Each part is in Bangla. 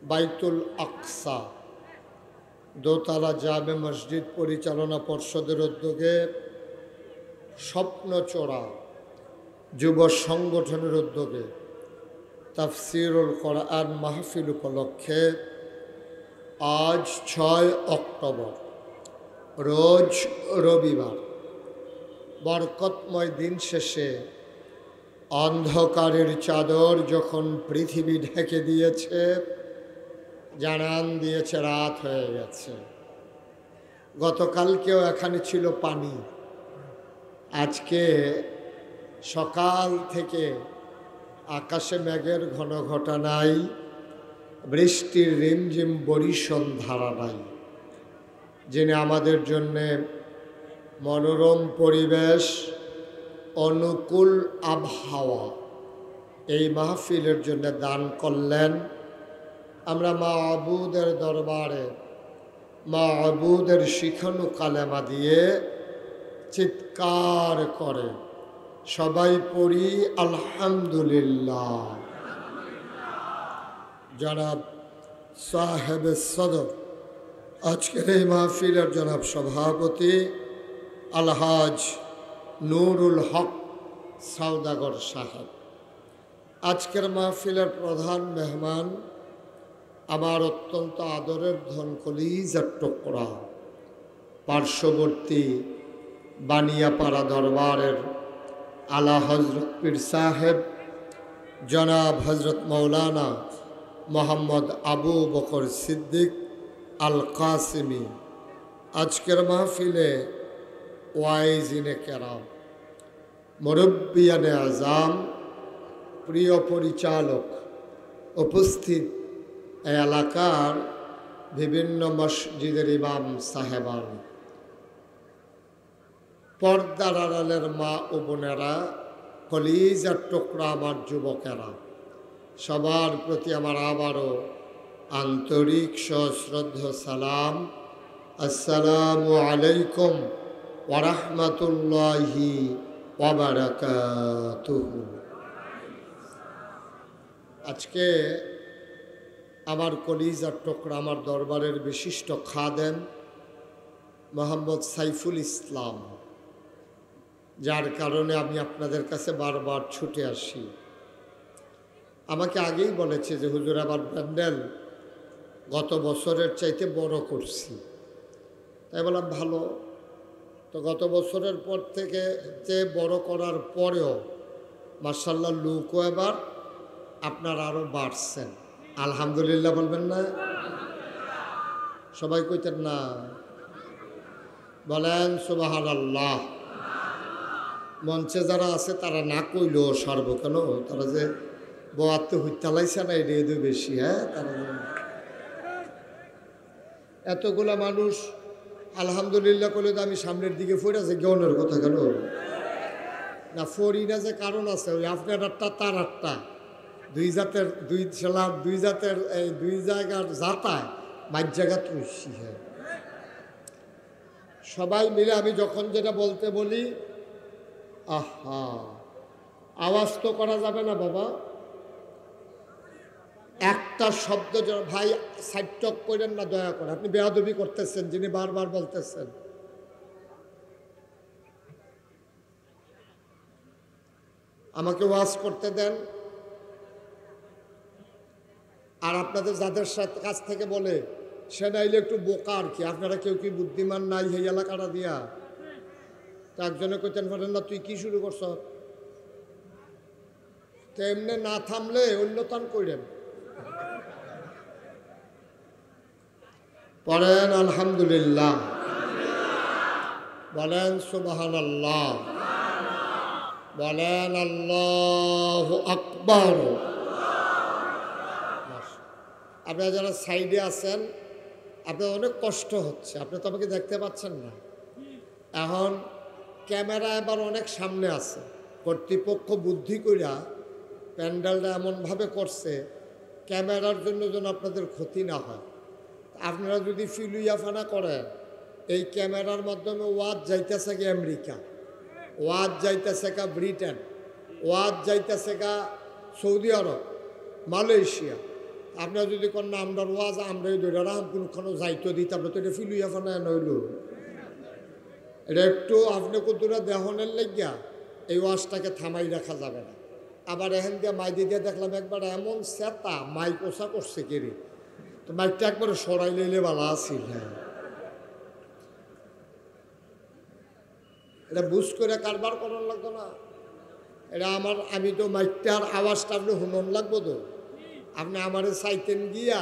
বাইতুল আকসা দোতলা জামে মসজিদ পরিচালনা পর্ষদের উদ্যোগে স্বপ্নচোরা যুব সংগঠনের উদ্যোগে তাফসিরুল কোরআন মাহফিল উপলক্ষে আজ 6 অক্টোবর রোজ রবিবার বরকতময় দিন শেষে অন্ধকারের চাদর যখন পৃথিবী ঢেকে দিয়েছে, জানান দিয়েছে রাত হয়ে গেছে। গতকালকেও এখানে ছিল পানি, আজকে সকাল থেকে আকাশে মেঘের ঘন ঘটা নাই, বৃষ্টির রিমঝিম বরিশন ধারা নাই। যিনি আমাদের জন্যে মনোরম পরিবেশ, অনুকূল আবহাওয়া এই মাহফিলের জন্য দান করলেন, আমরা মাবুদের দরবারে মাবুদের শিখানো কালেমা দিয়ে চিৎকার করে সবাই পড়ি আলহামদুলিল্লাহ। জনাব সাহেব সদর, আজকের এই মাহফিলের জনাব সভাপতি আলহাজ নুরুল হক সওদাগর সাহেব, আজকের মাহফিলের প্রধান মেহমান আমার অত্যন্ত আদরের ধন কলিজার টুকরা পার্শ্ববর্তী বানিয়াপাড়া দরবারের আলা হজরত পীর সাহেব জনাব হজরত মৌলানা মোহাম্মদ আবু বকর সিদ্দিক আল কাসিমি। আজকের মাহফিলে ওয়াইজিনে কেরাম, মুরব্বিয়ানে আজাম, প্রিয় পরিচালক, উপস্থিত এই এলাকার বিভিন্ন মসজিদের ইমাম সাহেবান, পর্দার আড়ালের মা ও বোনেরা, কলিজার টুকরা আমার যুবকেরা, সবার প্রতি আমার আবারও আন্তরিক সশ্রদ্ধ সালাম। আসসালামু আলাইকুম ওয়া রাহমাতুল্লাহি ওয়া বারাকাতুহু। আজকে আমার কলিজার টুকরা, আমার দরবারের বিশিষ্ট খাদেম মোহাম্মদ সাইফুল ইসলাম, যার কারণে আমি আপনাদের কাছে বারবার ছুটে আসি। আমাকে আগেই বলেছে যে হুজুর আবার প্যান্ডেল গত বছরের চাইতে বড় করছি। তাই বললাম ভালো। তো গত বছরের পর থেকে যে বড় করার পরেও মাশাআল্লাহ লোকও এবার আপনার আরও বাড়ছেন। আলহামদুলিল্লাহ বলবেন না? সবাই কইতেন না? বলেন সুবহানাল্লাহ। মঞ্চে যারা আছে তারা না কইলেও সারব কেন? তারা যে বোয়াতে হইতালাইছে না, এটা এদের বেশি। হ্যাঁ, তারা এতগুলা মানুষ আলহামদুলিল্লাহ করলে তো আমি সামনের দিকে ফিরে আছে গনের কথা কেন না ফরি না, যে কারণ আছে। ওই আপনার আটটা তার আটটা, দুই জাতের দুই ছেলার দুই জাতের এই দুই জায়গার জাতায় মাঝ জায়গা তুলসি। হ্যাঁ, সবাই মিলে আমি যখন যেটা বলতে বলি, আহা আওয়াজ তো করা যাবে না বাবা, একটা শব্দ ভাই সাইটক করেন না দয়া করে। আপনি বেয়াদবি করতেছেন, যিনি বারবার বলতেছেন। আমাকে ওয়াজ করতে দেন। আর আপনাদের যাদের কাছ থেকে বলে সে নাইলে একটু বোকা আর কি, আপনারা কেউ কি বুদ্ধিমান নাই এই এলাকাটা দিয়া? তো একজনে কইতেন পারেন না তুই কি শুরু করছ, তো এমনি না থামলে অন্যতন করেন। পড়েন আলহামদুলিল্লাহ, বলেন সুবহানাল্লাহ, বলেন আল্লাহু আকবার। আপনারা যারা সাইডে আছেন আপনার অনেক কষ্ট হচ্ছে, আপনি তো আমাকে দেখতে পাচ্ছেন না। এখন ক্যামেরা এবার অনেক সামনে আছে, কর্তৃপক্ষ বুদ্ধি কইরা প্যান্ডেলটা এমনভাবে করছে ক্যামেরার জন্য যেন আপনাদের ক্ষতি না হয়। আপনারা যদি ফিলুইয়াফানা করেন, এই ক্যামেরার মাধ্যমে ওয়াজ যাইতেছে গা আমেরিকা, ওয়াজ যাইতেছে গা ব্রিটেন, ওয়াজ যাইতেছে গা সৌদি আরব, মালয়েশিয়া, আপনার যদি কন্যা আমরা ওয়াজ আমরা ধরে রাম কোনখানে যাইতো দিতে আমরা তো এটা ফিলুইয়া ফানা নইল এটা একটু আপনি কতটা দেহনের লাগিয়া এই ওয়াজটাকে থামাই রাখা যাবে না। আবার এখান দিয়ে মাই দিয়ে দেখলাম একবার এমন চেতা মাই কোষা করছে কেড়ে, তো মাইকটা একবারে সরাই লইলে ভালো আসিল। হ্যাঁ, এটা বুঝ করে কারবার করার লাগতো না। এটা আমি তো মাইকটার আওয়াজটা আপনি শুনন লাগবো তো। আপনি আমারে চাইতেন গিয়া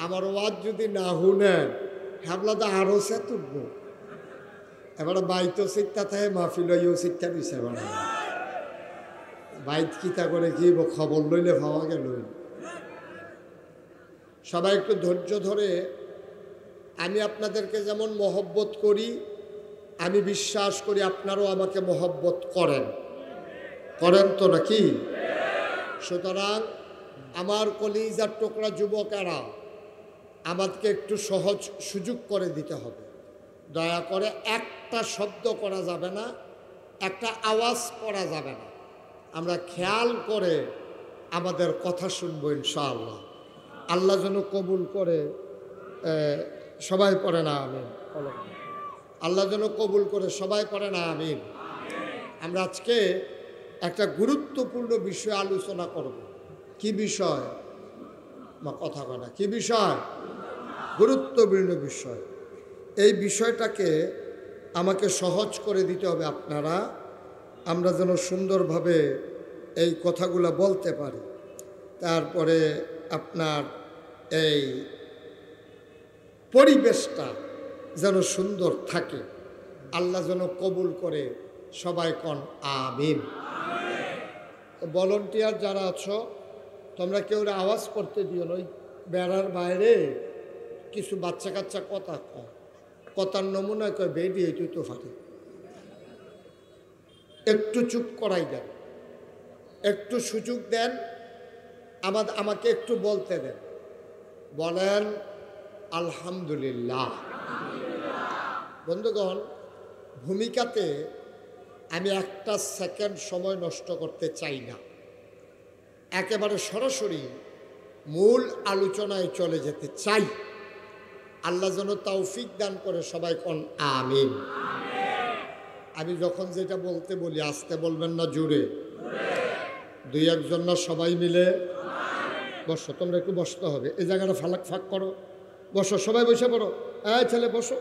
আমার ওয়াজ যদি না শুনেন হাবলা তো আরও সে তুলব। এবারে বাইতো শিক্ষা থাকে মাহফিল শিক্ষা দিছে এবার বাইত কিতা করে কি খবর লইলে ভাবা গেল। সবাই একটু ধৈর্য ধরে, আমি আপনাদেরকে যেমন মহব্বত করি আমি বিশ্বাস করি আপনারাও আমাকে মহব্বত করেন তো নাকি? সুতরাং আমার কলিজার টুকরা যুবকেরা আমাদেরকে একটু সহজ সুযোগ করে দিতে হবে। দয়া করে একটা শব্দ করা যাবে না, একটা আওয়াজ করা যাবে না। আমরা খেয়াল করে আমাদের কথা শুনবো ইনশাআল্লাহ। আল্লাহ যেন কবুল করে, সবাই পড়ে না আমিন। আল্লাহ যেন কবুল করে, সবাই পড়ে না আমিন। আমরা আজকে একটা গুরুত্বপূর্ণ বিষয় আলোচনা করব। কি বিষয়? কথা কয় না, কি বিষয়? গুরুত্বপূর্ণ বিষয়। এই বিষয়টাকে আমাকে সহজ করে দিতে হবে আপনারা, আমরা যেন সুন্দরভাবে এই কথাগুলো বলতে পারি। তারপরে আপনার এই পরিবেশটা যেন সুন্দর থাকে। আল্লাহ যেন কবুল করে, সবাই কন আমিন। ভলান্টিয়ার যারা আছো তোমরা কেউ আওয়াজ করতে দিও না। ওই বেড়ার বাইরে কিছু বাচ্চা কাচ্চা কথা কয়, কথার নমুনা কয় বেডি তুই তো ফাটে। একটু চুপ করাই দেন, একটু সুযোগ দেন, আমাকে একটু বলতে দেন। বলেন আলহামদুলিল্লাহ। বন্ধুগণ, ভূমিকাতে আমি একটা সেকেন্ড সময় নষ্ট করতে চাই না, একেবারে সরাসরি মূল আলোচনায় চলে যেতে চাই। আল্লাহ যেন তৌফিক দান করে, সবাই কোন আমিন। আমি যখন যেটা বলতে বলি আস্তে বলবেন না, জোরে। দুই একজন না, সবাই মিলে বসো। তোমরা একটু বসতে হবে, এই জায়গাটা ফাঁক করো, বসো, সবাই বসে পড়ো। ছেলে বসো,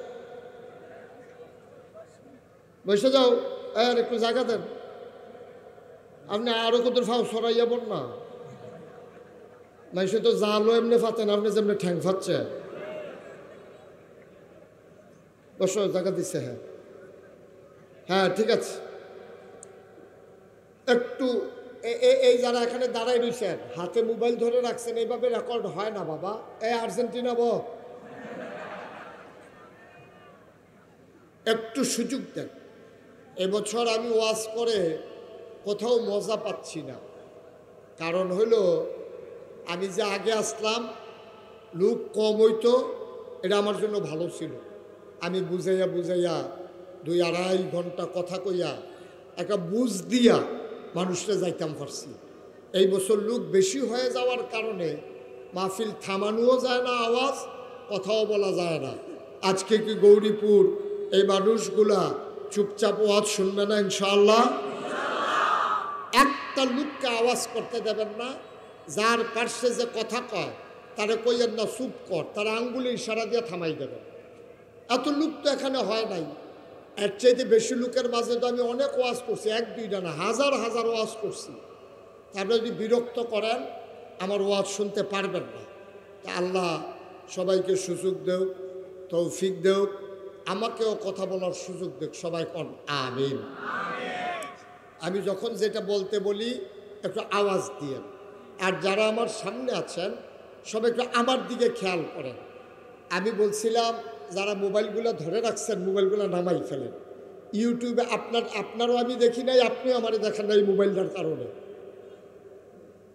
বসে যাও। আর একটু জায়গা দেন। আপনি আরো কত ফাও সরাইয়া পড় না, মাইসে তো জালো এমনি ফাতেন, আপনি যেমনি ঠ্যাং ফাচ্ছে। বসো, জায়গা দিচ্ছে। হ্যাঁ হ্যাঁ, ঠিক আছে। একটু এই যারা এখানে দাঁড়াই রয়েছেন, হাতে মোবাইল ধরে রাখছেন, এইভাবে রেকর্ড হয় না বাবা। আর্জেন্টিনা একটু সুযোগ দেন। এবছর আমি ওয়াজ করে কোথাও মজা পাচ্ছি না। কারণ হলো আমি যে আগে আসলাম, লোক কম হইতো, এটা আমার জন্য ভালো ছিল। আমি বুঝাইয়া 2-2.5 ঘন্টা কথা কইয়া একটা বুঝ দিয়া মানুষরা যাইতাম পারছি। এই বছর লোক বেশি হয়ে যাওয়ার কারণে মাহফিল থামানোও যায় না, আওয়াজ কথাও বলা যায় না। আজকে কি গৌরীপুর এই মানুষগুলা চুপচাপ ওয়াজ শুনবে না ইনশাআল্লাহ? একটা লোককে আওয়াজ করতে দেবেন না। যার পার্শ্বে যে কথা কয় তারা কইয়েন না চুপ কর, তারা আঙ্গুলে ইশারা দিয়ে থামাই দেবেন। এত লোক তো এখানে হয় নাই। এর চাইতে বেশি লোকের মাঝে তো আমি অনেক ওয়াজ করছি, 1-2টা না, হাজার হাজার ওয়াজ করছি। তারপরে যদি বিরক্ত করেন আমার ওয়াজ শুনতে পারবেন না। তা আল্লাহ সবাইকে সুযোগ দেও, তৌফিক দেও, আমাকেও কথা বলার সুযোগ দেখ, সবাই কোন আমিন। আমি যখন যেটা বলতে বলি একটু আওয়াজ দিয়ে, আর যারা আমার সামনে আছেন সবাই একটু আমার দিকে খেয়াল করেন। আমি বলছিলাম যারা মোবাইলগুলো ধরে রাখছেন মোবাইলগুলো নামাই ফেলেন। ইউটিউবে আপনারও আমি দেখি নাই, আপনিও আমারে দেখেন নাই মোবাইলটার কারণে।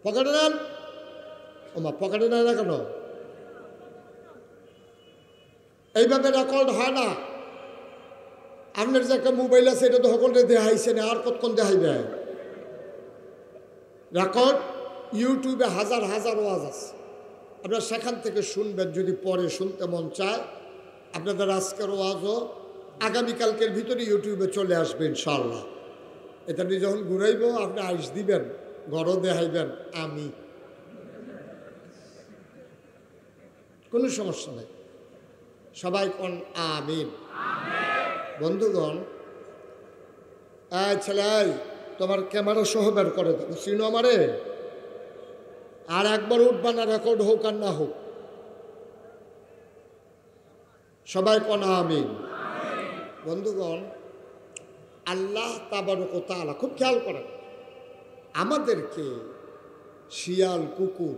পকেটে নেন, ওমা পকেটে নেয় না কেন? এইভাবে রেকর্ড হয় না। আপনার যে একটা মোবাইল আছে এটা তো সকলে দেখাইছে না, আর কতক্ষণ দেখাইবে? রেকর্ড ইউটিউবে হাজার হাজার ওয়াজ আছে, আপনারা সেখান থেকে শুনবেন যদি পরে শুনতে মন চায়। আপনাদের আজকের ওয়াজও আগামীকালকের ভিতরে ইউটিউবে চলে আসবে ইনশাআল্লাহ। এটা নিয়ে যখন ঘুরাইব আপনি আইস দিবেন, ঘরও দেখাইবেন, আমি কোনো সমস্যা নেই। সবাই কোন আমিন। বন্ধুগণ, ছেলে তোমার ক্যামেরা সহ বের করে দেবো, চিনো আমারে। আর একবার উঠবা না, রেকর্ড হোক আর না হোক। সবাই কোন আমিন। বন্ধুগণ, আল্লাহ তাবারক ওয়া তাআলা খুব খেয়াল করেন, আমাদেরকে শিয়াল, কুকুর,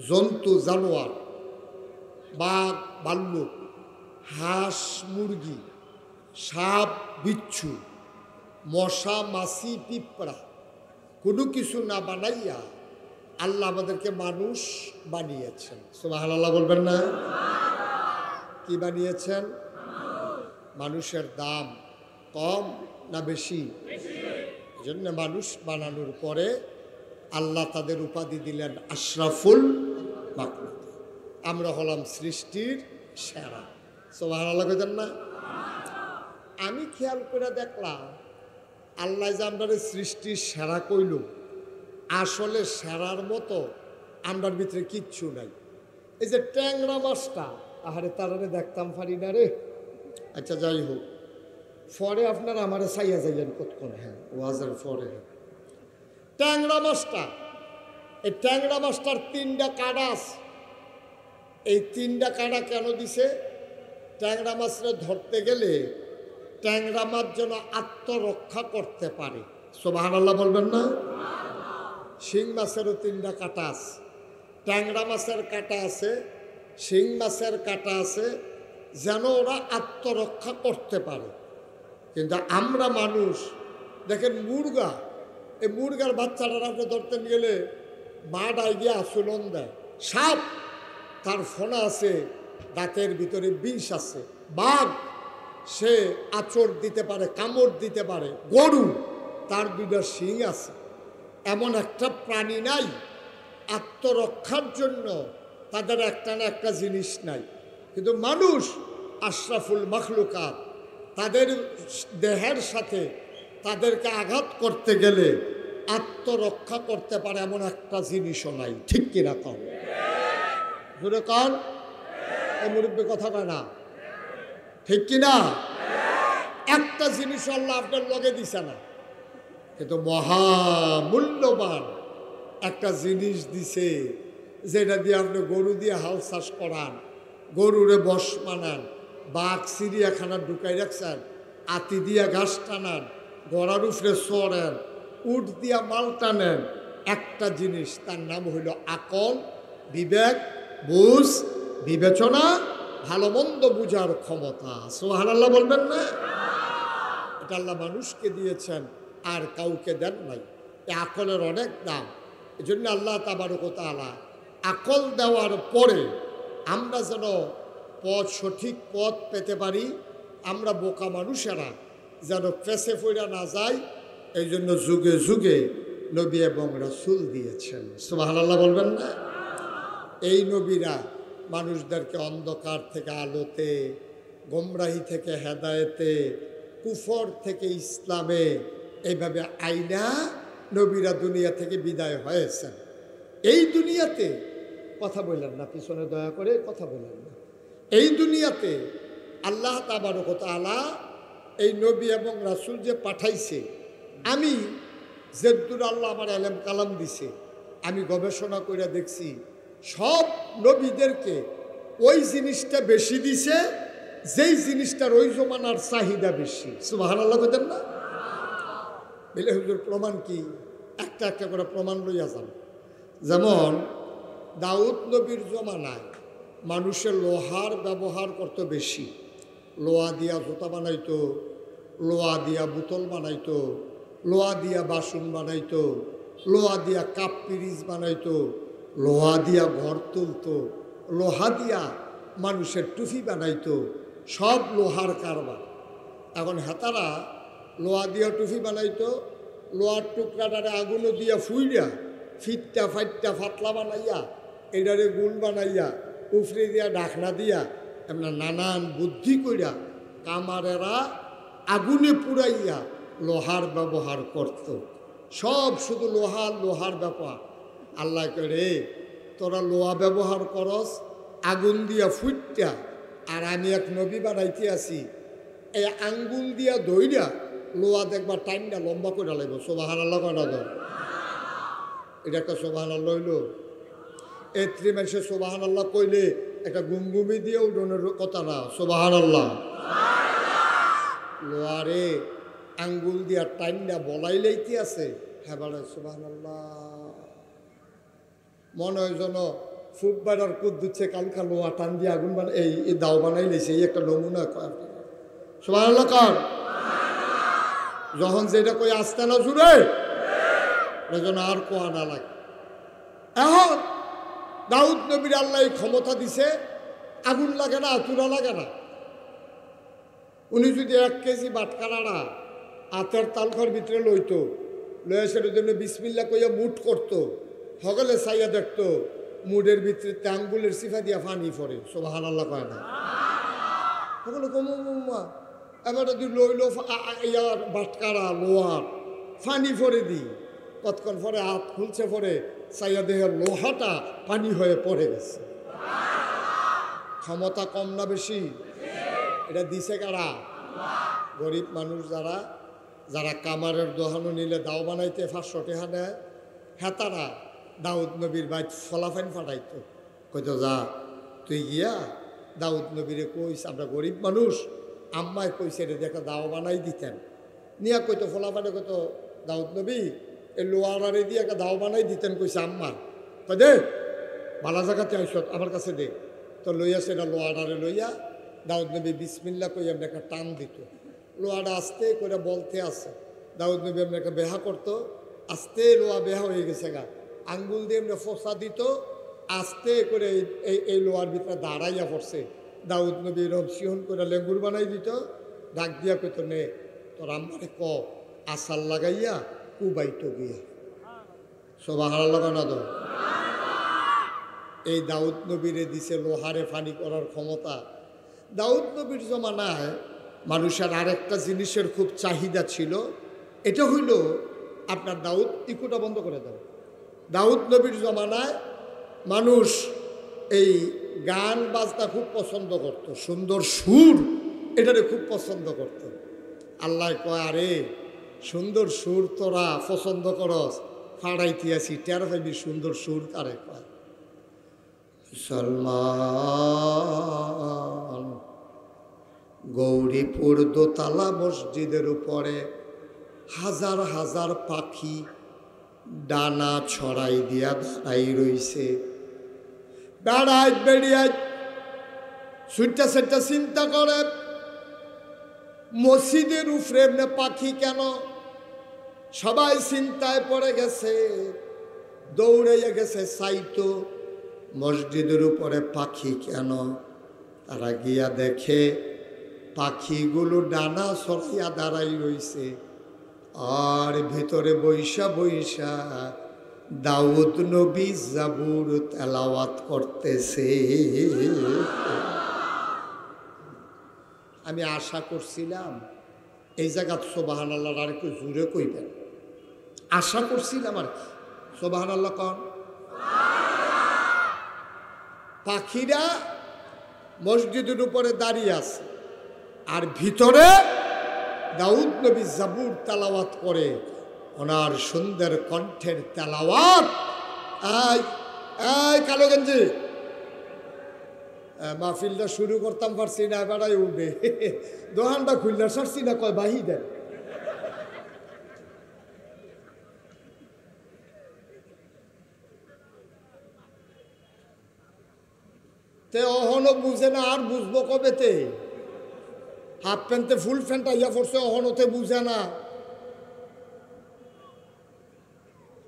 জন্তু, জানোয়ার, বাঘ, ভাল্লুক, হাঁস, মুরগি, সাপ, বিচ্ছু, মশা, মাছি, পিঁপড়া কোনো কিছু না বানাইয়া আল্লাহ আমাদেরকে মানুষ বানিয়েছেন। সুবহানাল্লাহ বলবেন না? কি বানিয়েছেন? মানুষের দাম কম না বেশি? এজন্য মানুষ বানানোর পরে আল্লাহ তাদের উপাধি দিলেন আশরাফুল মাখলুক। আমরা হলাম সৃষ্টির সেরা। সুবহানাল্লাহ কইতেন না? আমি খেয়াল করে দেখলাম আল্লাহ যে আমরা সৃষ্টির সেরা কইল, আসলে সেরার মতো আমরার ভিতরে কিচ্ছু নাই। এই যে ট্যাংরা মাছটা, আহারে তারারে দেখতাম পারি না রে। আচ্ছা যাই হোক, পরে আপনারা আমারে চাইয়া যাইয়েন কতক্ষণ। হ্যাঁ, ওয়াজের পরে ট্যাংরা মাছটা, এই ট্যাংরা মাছটার 3টা কাঁটা আছে। এই 3টা কাঁটা কেন দিছে? ট্যাংরা মাছরে ধরতে গেলে ট্যাংরা মাছ যেন আত্মরক্ষা করতে পারে। সুবহানাল্লাহ বলবেন না? শিং মাছেরও 3টা কাঁটা আছে, ট্যাংরা মাছের কাঁটা আছে, শিং মাছের কাঁটা আছে, যেন ওরা আত্মরক্ষা করতে পারে। কিন্তু আমরা মানুষ দেখেন, মুরগা, এই মুরগার বাচ্চাটা আপনি ধরতে গেলে মা ডাই গিয়ে আচলন দেয়। সাপ, তার ফোনা আছে, দাঁতের ভিতরে বিষ আছে। বাঘ, সে আঁচড় দিতে পারে, কামড় দিতে পারে। গরু, তার 2টা শিং আছে। এমন একটা প্রাণী নাই আত্মরক্ষার জন্য তাদের একটা না একটা জিনিস নাই। কিন্তু মানুষ আশরাফুল মাখলুকাত, তাদের দেহের সাথে তাদেরকে আঘাত করতে গেলে আত্মরক্ষা করতে পারে এমন একটা জিনিসও নাই। ঠিক কিনা কন? জোরে কন। এই মুরব্বী কথা কয় না, ঠিক কিনা? একটা জিনিস আল্লাহ আপনার লগে দিছে না, কিন্তু মহামূল্যবান একটা জিনিস দিছে, যেটা দিয়ে আপনি গরু দিয়ে হাল চাষ করান, গরুরে বশ বানান, বাঘ চিড়িয়াখানা ঢুকাই রাখছেন, আতি দিয়া ঘাস টানান, গড়ার উপরে চড়েন, উট দিয়া মাল টানেন। একটা জিনিস, তার নাম হইল আকল, বিবেক, বুঝ, বিবেচনা, ভালো মন্দ বুঝার ক্ষমতা। সুবহানাল্লাহ বলবেন না? এটা আল্লাহ মানুষকে দিয়েছেন, আর কাউকে দেন নাই। এই আকলের অনেক দাম। এই জন্য আল্লাহ তাবারক ওয়া তাআলা আকল দেওয়ার পরে আমরা যেন সঠিক পথ পেতে পারি, আমরা বোকা মানুষেরা যেন পেছে পড়া না যাই, এই জন্য যুগে যুগে নবী এবং রাসূল দিয়েছেন। সুবহানাল্লাহ বলবেন না? এই নবীরা মানুষদেরকে অন্ধকার থেকে আলোতে, গোমরাহি থেকে হেদায়েতে, কুফর থেকে ইসলামে, এইভাবে আইনা নবীরা দুনিয়া থেকে বিদায় হয়েছেন। এই দুনিয়াতে কথা বললেন না, পিছনে দয়া করে কথা বললেন না। এই দুনিয়াতে আল্লাহ তাবারক ওয়া তাআলা এই নবী এবং রাসূল যে পাঠাইছে, আমি যেদুর আল্লাহ আমার এলেম কালাম দিছে, আমি গবেষণা করে দেখছি সব নবীদেরকে ওই জিনিসটা বেশি দিছে যেই জিনিসটার ওই জমানার চাহিদা বেশি। সুবহানাল্লাহ বলেন না? বলে হুজুর প্রমাণ কি? একটা একটা করে প্রমাণ লইয়া যান। যেমন দাউদ নবীর জমানায় মানুষের লোহার ব্যবহার করতে বেশি। লোহা দিয়া জুতা বানাইতো, লোহা দিয়া বোতল বানাইতো, লোহা দিয়া বাসন বানাইতো, লোহা দিয়া কাপ পিরিচ বানাইতো, লোহা দিয়া ঘর তুলতো, লোহা দিয়া মানুষের টুপি বানাইতো, সব লোহার কারবার। এখন হেতারা লোহা দিয়া টুপি বানাইতো, লোহার টুকরাটারে আগুনও দিয়া ফুইরা ফিটটা ফাইটটা ফাতলা বানাইয়া এটারে গুল বানাইয়া উফরে দিয়া ঢাকনা দিয়া এমন নানান বুদ্ধি কইরা কামারেরা আগুনে পুড়াইয়া লোহার ব্যবহার করত। সব শুধু লোহার ব্যাপার। আল্লাহ করে তোরা লোহা ব্যবহার করস আগুন দিয়া ফুটটা, আর আমি এক নবী বানাইতে আছি এই আঙ্গুল দিয়া দইরা লোহা দেখবা টাইমটা লম্বা করে লাগব। সুবহানাল্লাহ কয়টা দাও, এটা একটা সুবহানাল্লাহ হইল। এত্রি মানুষের সুবহানাল্লাহ কইলে একটা গুমগুমি দিয়ে উঠোনের কথা না। সুবহানাল্লাহ লোহারে আঙ্গুল দিয়া টাইমটা বলাই লাইতে আছে। হ্যাঁ বলে সুবহানাল্লাহ। মনে হয় যেন ফুটবাইডার কুদ দিচ্ছে কালকা লোহা টান দিয়ে আগুন এই দাও বানাই লেছে। এই একটা নমুনা সুবহানাল্লাহ কর। যখন যেটা কই আসতে না জুড়ে যেন আর কোয়া না লাগে। এখন দাউদ নবীর আল্লাহ ক্ষমতা দিছে, আগুন লাগে না, চুলা লাগে না। উনি যদি 1 কেজি বাটকারাড়া আতের তালখার ভিতরে লইতো, লয়ে সেটার জন্য বিসমিল্লাহ কইয়া মুঠ করতো, সকলে চাইয়া দেখতো মুডের ভিতরে আঙ্গুলের সিফা দিয়া ফানি পড়ে। সুবহানাল্লাহ কয় না সকলে কমা। এবার যদি লইল ইয়ার বাটকারা লোহার ফানি পরে দিই, কতক্ষণ পরে হাত খুলছে পরে চাইয়া দেহের লোহাটা পানি হয়ে পড়ে গেছে। ক্ষমতা কম না বেশি? এটা দিছে কারা? গরিব মানুষ যারা যারা কামারের দোহানো নিলে দাও বানাইতে 500 টাকা নেয়, হেতারা দাউদ নবীর বাইত ফলাফাইন ফাটাইতো। কইতো যা তুই গিয়া দাউদ নবীরে কইস আমরা গরিব মানুষ, আম্মায় কইছে রে দেখা দাও বানাই দিতেন। নিয়া কইতো ফলাফানে কইতো দাউদ নবী এই লোয়ারে দিয়ে একটা দাও বানাই দিতেন কইছে আম্মা। কই দে ভালো জায়গাতে আইস আমার কাছে দে। তো লইয়া সেটা লোয়ারে লইয়া দাউদ নবী বিসমিল্লাহ কই এমনি একটা টান দিত। লোয়াটা আস্তে করে বলতে আছে। দাউদ নবী এমনি একটা বেহা করতো, আস্তে লোয়া বেহা হয়ে গেছে গা। আঙ্গুল দিয়ে এমনি ফোসা দিত, আস্তে করে এই লোয়ার ভিতরে দাঁড়াইয়া পড়ছে। দাউদ নবী রবসিহন করে লেঙ্গুর বানাই দিত, ডাক দিয়া কইতো নে তোর আম্মারে ক আসার লাগাইয়া কুবাইতো গিয়া। সুবহানাল্লাহ না তো? এই দাউদ নবীরে দিছে লোহারে ফানি করার ক্ষমতা। দাউদ নবীর জমানায় মানুষের আরেকটা জিনিসের খুব চাহিদা ছিল, এটা হইল আপনার দাউদ ইকুটা বন্ধ করে দাও। দাউদ নবীর জমানায় মানুষ এই গান বাজনা খুব পছন্দ করত, সুন্দর সুর এটারে খুব পছন্দ করত। আল্লাহ কয় আরে সুন্দর সুর তোরা পছন্দ করস, ফাড়াইতে আসি টের পাইবি সুন্দর সুর কারে কয়। মুসলমান গৌরীপুর দোতলা মসজিদের উপরে হাজার হাজার পাখি ডানা ছড়াই দিয়া দাঁড়াই রইছে। বেড়াই বেড়িয়াই সুইটা সেটা চিন্তা করে মসজিদের উপরে এমনি পাখি কেন? সবাই চিন্তায় পড়ে গেছে, দৌড়াইয়া গেছে সাইতো মসজিদের উপরে পাখি কেন? তারা গিয়া দেখে পাখিগুলো ডানা ছড়াইয়া দাঁড়াই রইছে, আর ভিতরে বৈশা বৈশা দাউদ নবী জাবুর তেলাওয়াত করতেছে। আমি আশা করছিলাম এই জায়গা সুবহানাল্লাহ আর একটু জোরে কইবেন। আশা করছিলাম আর কি। সুবহানাল্লাহ কন। পাখিরা মসজিদের উপরে দাঁড়িয়ে আছে, আর ভিতরে দাউদ নবী জাবুর তেলাওয়াত করে। ওনার সুন্দর কণ্ঠের তেলাওয়াত। এই কালো গেঞ্জি মাহফিলটা শুরু করতাম পারছি না, বেড়াই উঠবে দোকানটা খুললে সারছি না, কয় বাহি দেন। তে অহনও বুঝে না, আর বুঝবো কবেতে? হাফ প্যান্টে ফুল প্যান্ট আইয়া পড়ছে, অহনতে বুঝে না।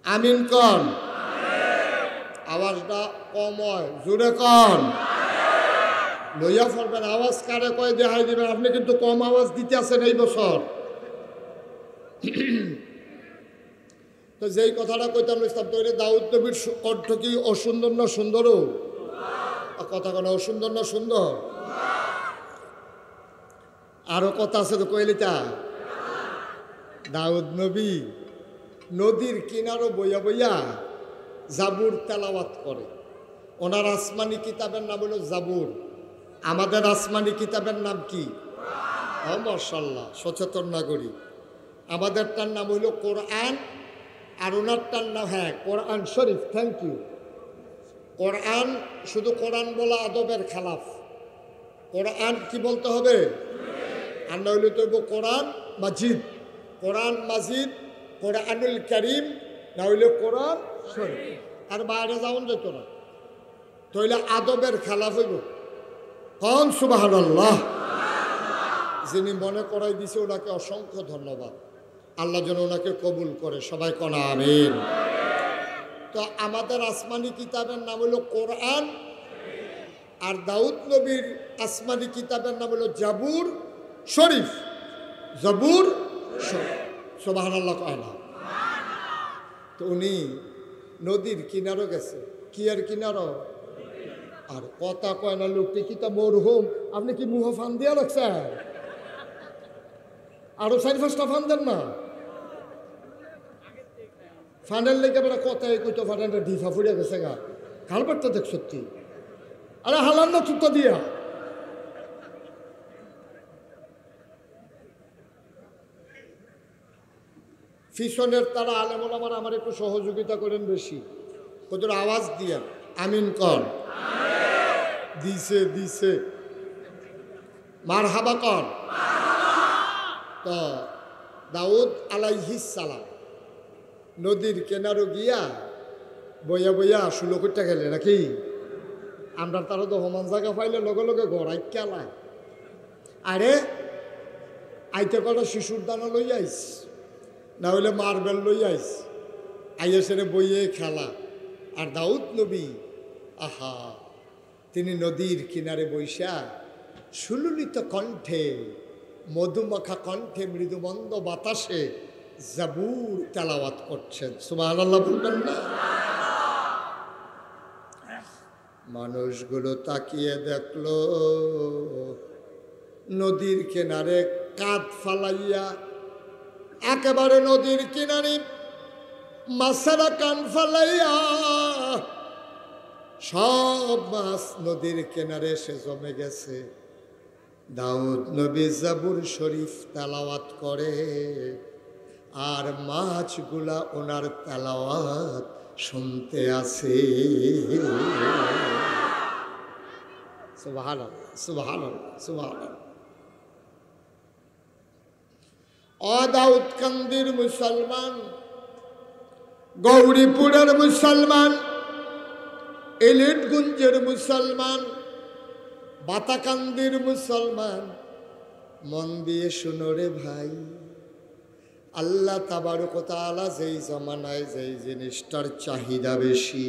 আমিন কন। আওয়াজটা কম হয়, জোরে কন। লইয়া পড়বেন। আওয়াজ কারে কয় দেখাই দিবেন। আপনি কিন্তু কম আওয়াজ দিতে আছেন এই বছর। তো যেই কথাটা কইতাম ইসলাম তৈরি দাউদ নবীর কণ্ঠ কি অসুন্দর না সুন্দরও? কথা কেন অসুন্দর না সুন্দর? আরো কথা আছে তো কইলিতা। দাউদ নবী নদীর কিনারো বইয়া বইয়া জাবুর তেলাওয়াত করে। ওনার আসমানি কিতাবের নাম হলো জাবুর। আমাদের আসমানি কিতাবের নাম কি? মাশাআল্লাহ, সচেতন নাগরিক। আমাদেরটার নাম হইল কোরআন, আর ওনারটার নাম কোরআন শরীফ। Thank you. কোরআন শুধু কোরআন বলা আদবের খেলাফ। কোরআন কি বলতে হবে? আর না হইলে তো কোরআন মাজিদ। কোরআন মাজিদ, কোরআনুল করিম, না হইলে কোরআন শরীফ। আর বাইরে যাওন যেত না, তাইলে আদবের খেলাফ হইব। কন সুবহানাল্লাহ। যিনি মনে করাই দিছে ওনাকে অসংখ্য ধন্যবাদ। আল্লাহ যেন ওনাকে কবুল করে, সবাই কন আমিন। তো আমাদের আসমানি কিতাবের নাম হলো কোরআন, আর দাউদ নবীর আসমানি কিতাবের নাম হলো জাবুর শরীফ। জাবুর শরীফ, সুবহানাল্লাহ কয় না? তো উনি নদীর কিনারও গেছে। কি আর কিনারও? আর কথা কয় না লোকটি কি তা মরহুম? আপনি কি মুহ ফান দিয়া রাখছেন? আরো 4-5টা ফান দেন না। ফানের লেগে বেড়া কথাই কইতো ফানের ঢিফা ফুড়ে গেছে গা। কারবারটা দেখ সত্যি। আরে হালান না তুত্তা দিয়া। ফিশনের তারা আলেমুল আমার একটু সহযোগিতা করেন বেশি। কতটা আওয়াজ দিয়া আমিন কর। দিছে দিছে মারহাবা কর। তো দাউদ আলাইহিস সালাম নদীর কেনারো গিয়া বইয়া বইয়া শুলো করতে গেলে নাকি? আমরা তারা তো সমান জায়গা পাইলে লগে লগে গড়াই খেলায়। আরে আইতে কটা শিশুর দানা লই আইস, না হইলে মার্বেল লই আইস, আইয়া সেরে বইয়ে খেলা। আর দাউদ নবী আহা, তিনি নদীর কিনারে বৈশা সুললিত কণ্ঠে, মধুমাখা কণ্ঠে, মৃদুমন্দ বাতাসে জাবুর তেলাওয়াত করছেন। সুবহানাল্লাহ বলবেন না? মানুষগুলো তাকিয়ে দেখলো নদীর কিনারে কাঁধ ফালাইয়া, একেবারে নদীর কিনারে মাছেরা কান ফালাইয়া সব মাছ নদীর কিনারে এসে জমে গেছে। দাউদ নবী জাবুর শরীফ তেলাওয়াত করে, আর মাছগুলা ওনার তেলাওয়াত শুনতে আছে। সুবহানাল্লাহ, সুবহানাল্লাহ, সুবহানাল্লাহ। ও দাউদকান্দির মুসলমান, গৌরীপুরের মুসলমান, এলিটগঞ্জের মুসলমান, বাতাকান্দির মুসলমান, মন দিয়ে শুনো রে ভাই। আল্লাহ তাবারক ওয়া তাআলা যেই জমানায় যেই জিনিসটার চাহিদা বেশি,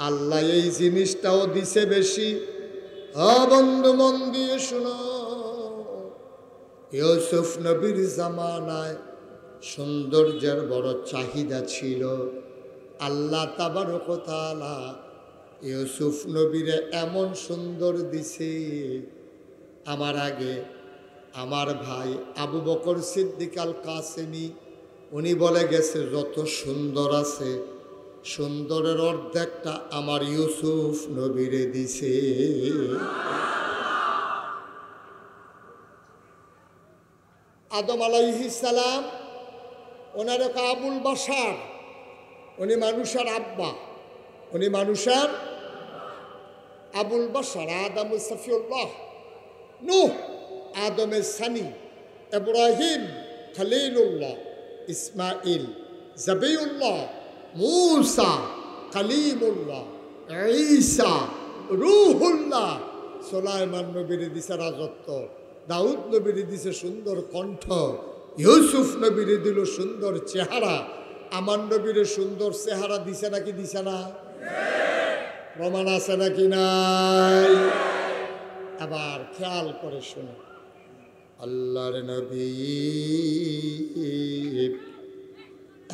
আল্লাহ এই জিনিসটাও দিছে বেশি। বন্ধু মন দিয়ে শুনো, ইউসুফ নবীর জামানায় সৌন্দর্যের বড় চাহিদা ছিল। আল্লাহ তাবারক ওয়া তাআলা ইউসুফ নবীরে এমন সুন্দর দিছে, আমার আগে আমার ভাই আবু বকর সিদ্দিক আল কাসেমি উনি বলে গেছে, যত সুন্দর আছে সুন্দরের অর্ধেকটা আমার ইউসুফ নবীরে দিছে। আদম আলাইহিস সালাম ওনার এক আবুল বাশার, উনি মানুষের আব্বা, উনি মানুষের আবুল বাশার। আদম সফিউল্লাহ, নূহ আদমের সানি, ইব্রাহিম খলিলুল্লাহ, ইসমাইল জবিউল্লাহ, মূসা কালিমুল্লাহ, ঈসা রূহুল্লাহ। সুলাইমান নবীরে দিছে রাজত্ব, দাউদ নবীরে দিছে সুন্দর কণ্ঠ, ইউসুফ নবীরে দিল সুন্দর চেহারা। আমার নবীরে সুন্দর চেহারা দিছে নাকি দিছে না? প্রমাণ আছে নাকি নাই? আবার খেয়াল করে শুনে, আল্লাহর নবী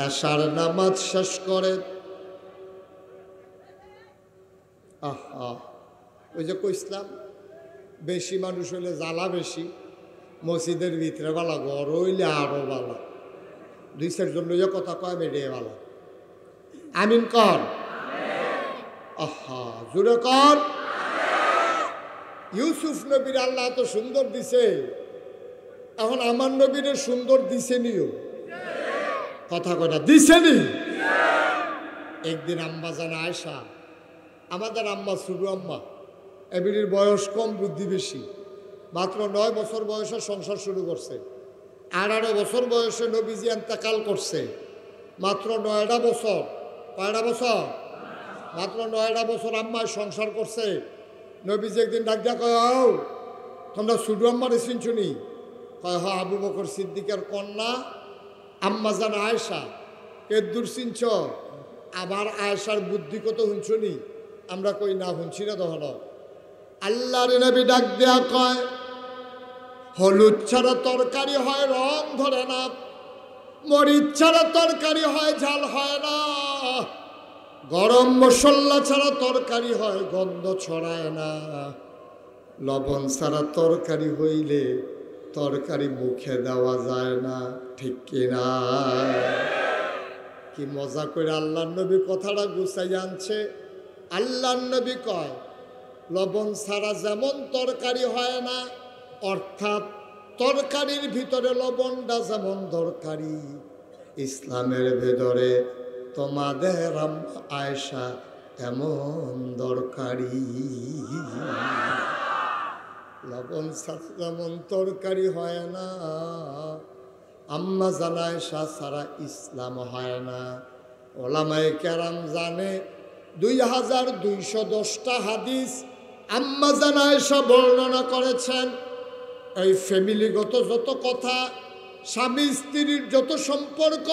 এশার নামাজ শেষ করে আহা, ওই যে কইসলাম বেশি মানুষ হইলে জ্বালা বেশি, মসজিদের ভিতরে বালা, ঘর হইলে আরো বালা, দুই চারজন লইয়া কথা কয় মেডে বালা। আমিন কর, আহা জুড়ে কর। ইউসুফ নবীর আল্লাহ তো সুন্দর দিছে, এখন আমার নবীর সুন্দর দিছে নিও, কথা কয়টা দিছে নি। একদিন আম্মা জানা আয়সা, আমাদের আম্মা শুরু আম্মা, এবির বয়স কম বুদ্ধি বেশি, মাত্র 9 বছর বয়সে সংসার শুরু করছে, 18 বছর বয়সে নবীজি ইন্তেকাল করছে, মাত্র 9টা বছর, কয়টা বছর, মাত্র 9টা বছর আম্মায় সংসার করছে। নবীজি একদিন ডাক দিয়া কয়, ও তোমরা শুধু আম্মারে চিনছুনি? কয় হ, আবু বকর সিদ্দিকের কন্যা আম্মা জান আয়েশা। এদুর চিনছ? আবার আয়েশার বুদ্ধি কত শুনছুনি? আমরা কই না, শুনছি না। তখন আল্লাহর নবী ডাক দেয়া কয়, হলুদ ছাড়া তরকারি হয় রং ধরে না, মরিচ ছাড়া তরকারি হয় ঝাল হয় না, গরম মশলা ছাড়া তরকারি হয় গন্ধ ছড়ায় না, লবণ ছাড়া তরকারি হইলে তরকারি মুখে দেওয়া যায় না, ঠিক কিনা? কি মজা করে আল্লাহর নবী কথাটা গুছাই আনছে। আল্লাহর নবী কয়, লবণ ছাড়া যেমন তরকারি হয় না, অর্থাৎ তরকারির ভিতরে লবণটা যেমন দরকারি, ইসলামের ভেতরে তোমাদের আয়েশা এমন দরকারি। লবণ ছাড়া যেমন তরকারি হয় না, আম্মা জান আয়েশা ছাড়া ইসলাম হয় না। ওলামায়ে কেরাম জানে 2210টা হাদিস আম্মা জান আয়েশা বর্ণনা করেছেন। এই ফ্যামিলিগত যত কথা, স্বামী স্ত্রীর যত সম্পর্ক,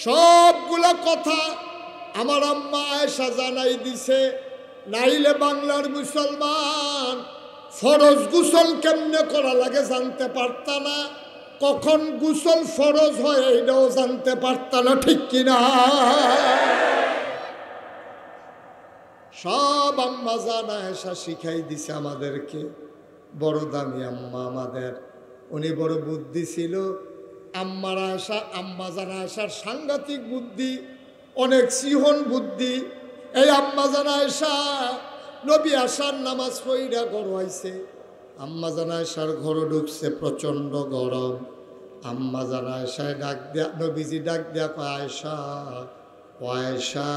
সবগুলা কথা আমার আম্মা আয়েশা জানাই দিছে। নাইলে বাংলার মুসলমান ফরজ গোসল কেমনে করা লাগে জানতে পারত না, কখন গোসল ফরজ হয় এটাও জানতে পারত না, ঠিক কিনা? সব আম্মা জান আয়েশা শিখাই দিছে আমাদেরকে। বড় দামি আম্মা আমাদের, উনি বড় বুদ্ধি ছিল। আম্মার আয়েশা, আম্মা জান আয়েশার সাংঘাতিক বুদ্ধি, অনেক সিহন বুদ্ধি। এই আম্মা জান আয়েশা নবী আসার নামাজ পড়িয়া ঘর হইছে, আম্মা জান আয়েশার ঘর ঢুকছে, প্রচন্ড গরম। আম্মা জান আয়েশায় ডাক দিয়া, নবীজি ডাক দিয়া কয়, আয়েশা ও আয়েশা,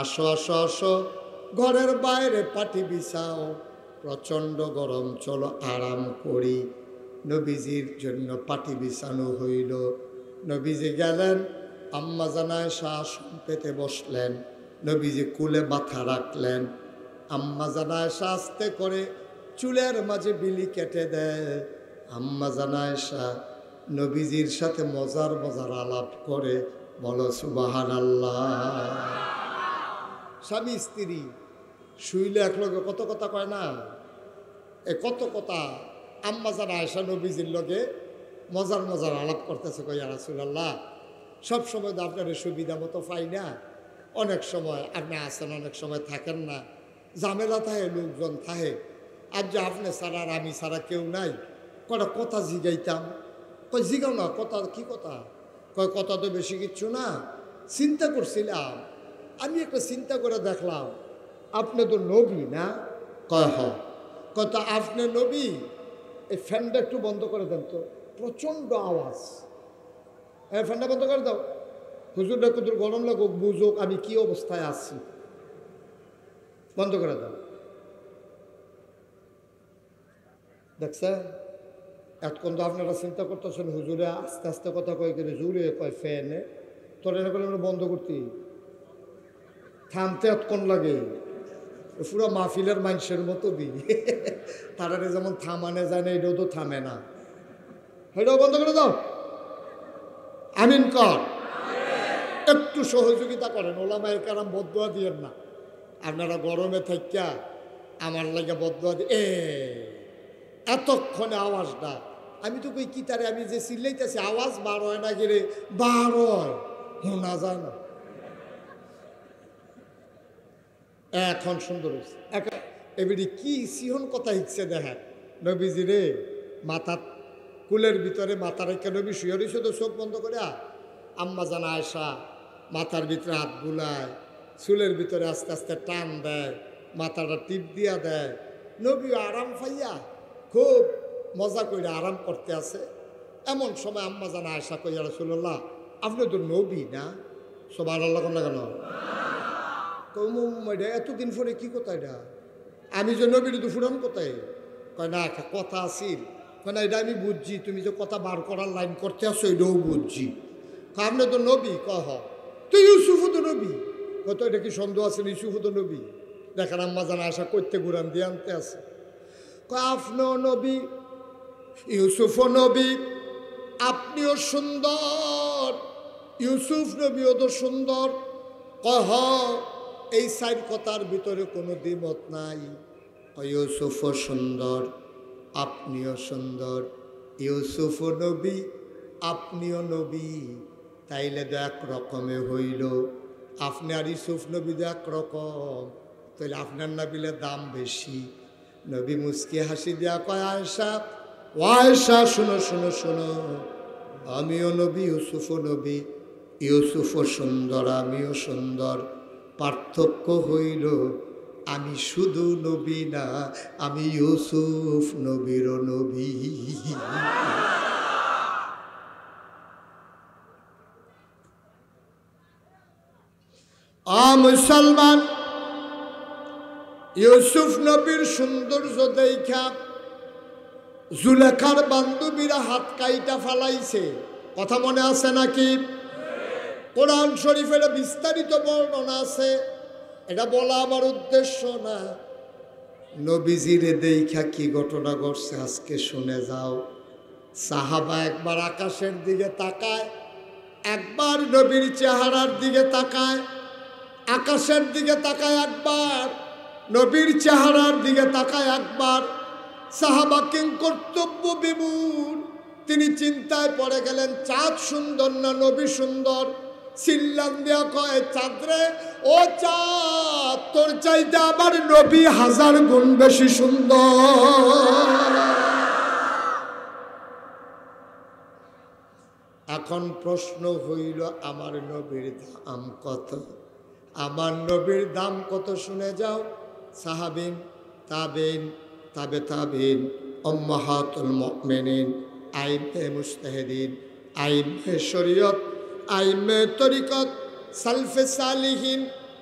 আসো আসো আসো, ঘরের বাইরে পাটি বিছাও, প্রচণ্ড গরম, চলো আরাম করি। নবীজির জন্য পাটি বিছানো হইল। নবীজি গেলেন, আম্মা জান আয়েশা আসন পেতে বসলেন, নবীজি কুলে মাথা রাখলেন। আম্মা জান আয়েশা আস্তে করে চুলের মাঝে বিলি কেটে দেয়। আম্মা জান আয়েশা নবীজির সাথে মজার মজার আলাপ করে, বলো সুবহানাল্লাহ। স্বামী স্ত্রী শুইলে একলগে কত কথা কয় না, এ কত কথা। আম্মা জান আয়েশা নবীজির লগে মজার মজার আলাপ করতেছে, কই ইয়া রাসূলুল্লাহ, সব সময় তো আপনার সুবিধা মতো পাই না, অনেক সময় আপনি আসেন, অনেক সময় থাকেন না, ঝামেলা থাকে, লোকজন থাকে, আর যে আপনি ছাড়া আর আমি ছাড়া কেউ নাই, কটা কথা জিগাইতাম। কই জিগাও না, কথা কি কথা? কয় কথা তো বেশি কিচ্ছু না, চিন্তা করছিলাম, আমি একটা চিন্তা করে দেখলাম, আপনি তো নবী না? কয় হ। কত আপনি নবী? এই ফ্যানটা একটু বন্ধ করে দেন তো, প্রচণ্ড আওয়াজ। এই ফ্যানটা বন্ধ করে দাও, হুজুরটা কুদুর গরম লাগুক, বুঝুক আমি কি অবস্থায় আছি, বন্ধ করে দাও। দেখছেন, এতক্ষণ তো আপনারা চিন্তা করতেছেন, হুজুরে আস্তে আস্তে কথা কয় করে, জুড়ে কয় ফ্যানে, তোর এনে করে বন্ধ করতে থামতে এতক্ষণ লাগে, পুরো মাহফিলের মানুষের মতো দিই, তারা যেমন থামানে যায় না, এটাও তো থামে না, এটাও বন্ধ করে দাও। আমিন কর। একটু সহযোগিতা করেন, ওলামায়ে কেরাম বদদুয়া দিয়েন না। আপনারা গরমে থাকিয়া আমার লাগে বদদুয়া দিয়ে এতক্ষণে আওয়াজটা, আমি তো কই কি তারে, আমি যে চিল্লাইতেছি আওয়াজ বার হয় না গেলে, বার হয়, শোনা যায় না। এখন সুন্দর হয়েছে। এবারে কি সিহন কথা হিচ্ছে দেখেন, নবীজি রে মাথা কুলের ভিতরে মাথা রেখে নবী শুয়ে রয়েছে তো চোখ বন্ধ করে, আম্মা জানা আয়সা মাথার ভিতরে হাত বুলায়, চুলের ভিতরে আস্তে আস্তে টান দেয়, মাথাটা টিপ দিয়া দেয়। নবী আরাম পাইয়া খুব মজা করে আরাম করতে আছে। এমন সময় আম্মা জানা আয়সা কইয়া, রাসূলুল্লাহ আপনি তো নবী না? সুবহানাল্লাহ কেন এটা এতদিন পরে কি কথা এটা? আমি যে নবীর দুফুরান কোথায়? কয় না একটা কথা আসিল। কয় না এটা আমি বুঝছি, তুমি যে কথা বার করার লাইন করতে আসো এটাও বুঝছি। আপনি তো নবী? কহ তুই ইউসুফও তো নবী। কত এটা কি সন্দেহ আছে? ইউসুফও তো নবী। দেখেন আম্মা জানা আশা করতে ঘুরান দিয়ে আনতে আছে। আপনিও নবী, ইউসুফও নবী, আপনিও সুন্দর, ইউসুফ নবীও তো সুন্দর। কহ এই সাইড কথার ভিতরে কোনো দ্বিমত নাই। ইউসুফও সুন্দর, আপনিও সুন্দর, ইউসুফও নবী, আপনিও নবী। তাইলে তো এক রকমে হইল। আপনি আর ইউসুফ নবী তো একরকম, তাইলে আপনার নবীলে দাম বেশি। নবী মুস্কি হাসি দেয়া কয়, আয়েশা ও আয়েশা শোনো শোনো শোনো, আমিও নবী, ইউসুফও নবী, ইউসুফও সুন্দর, আমিও সুন্দর। পার্থক্য হইল আমি শুধু নবী না, আমি ইউসুফ নবীরও নবী। মুসলমান, ইউসুফ নবীর সৌন্দর্য দেখা জুলেখার বান্ধবীরা হাত কাইটা ফালাইছে। কথা মনে আছে নাকি? কোরআন শরীফের বিস্তারিত বর্ণনা আছে, এটা বলা আমার উদ্দেশ্য না। নবীজিরে দেখা কি ঘটনা ঘটছে আজকে শুনে যাও। সাহাবা একবার আকাশের দিকে তাকায়, একবার নবীর চেহারার দিকে তাকায়, আকাশের দিকে তাকায় একবার, নবীর চেহারার দিকে তাকায় একবার। সাহাবা কিং কর্তব্য বিমূঢ়, তিনি চিন্তায় পড়ে গেলেন, চাঁদ সুন্দর না নবী সুন্দর? চিল্লান দেয়া কয়, চাঁদরে ও চাঁদ, তোর চাইতে আবার নবী 1000 গুণ বেশি সুন্দর। এখন প্রশ্ন হইল, আমার নবীর দাম কত? আমার নবীর দাম কত শুনে যাও। সাহাবিন, তাবেইন, তাবে তাবেইন, উম্মাহাতুল মুমিনিন, আইমে মুজতাহিদিন, আইমে শরীয়ত, আইমে তরিকত, সালফে সালিহিন,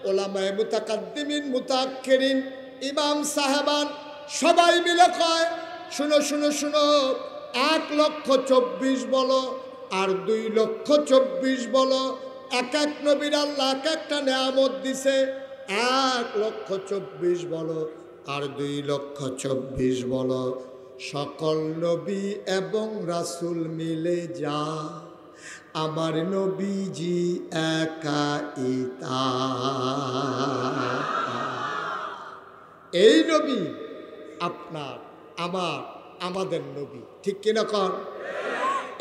ওলামায়ে মুতাকাদ্দিমিন, মুতাআক্খিরিন, ইমাম সাহেবান সবাই মিলে কয়, শুনো শুনো শুনো, 1,24,000 বলো আর 2,24,000 বলো। এক এক নবীর আল্লাহ এক একটা নেয়ামত দিছে। 1,24,000 বলো আর 2,24,000 বলো। সকল নবী এবং রাসূল মিলে যা, আমার নবীজি একাই তা। এই নবী আপনার, আমার, আমাদের নবী, ঠিক কিনা কর?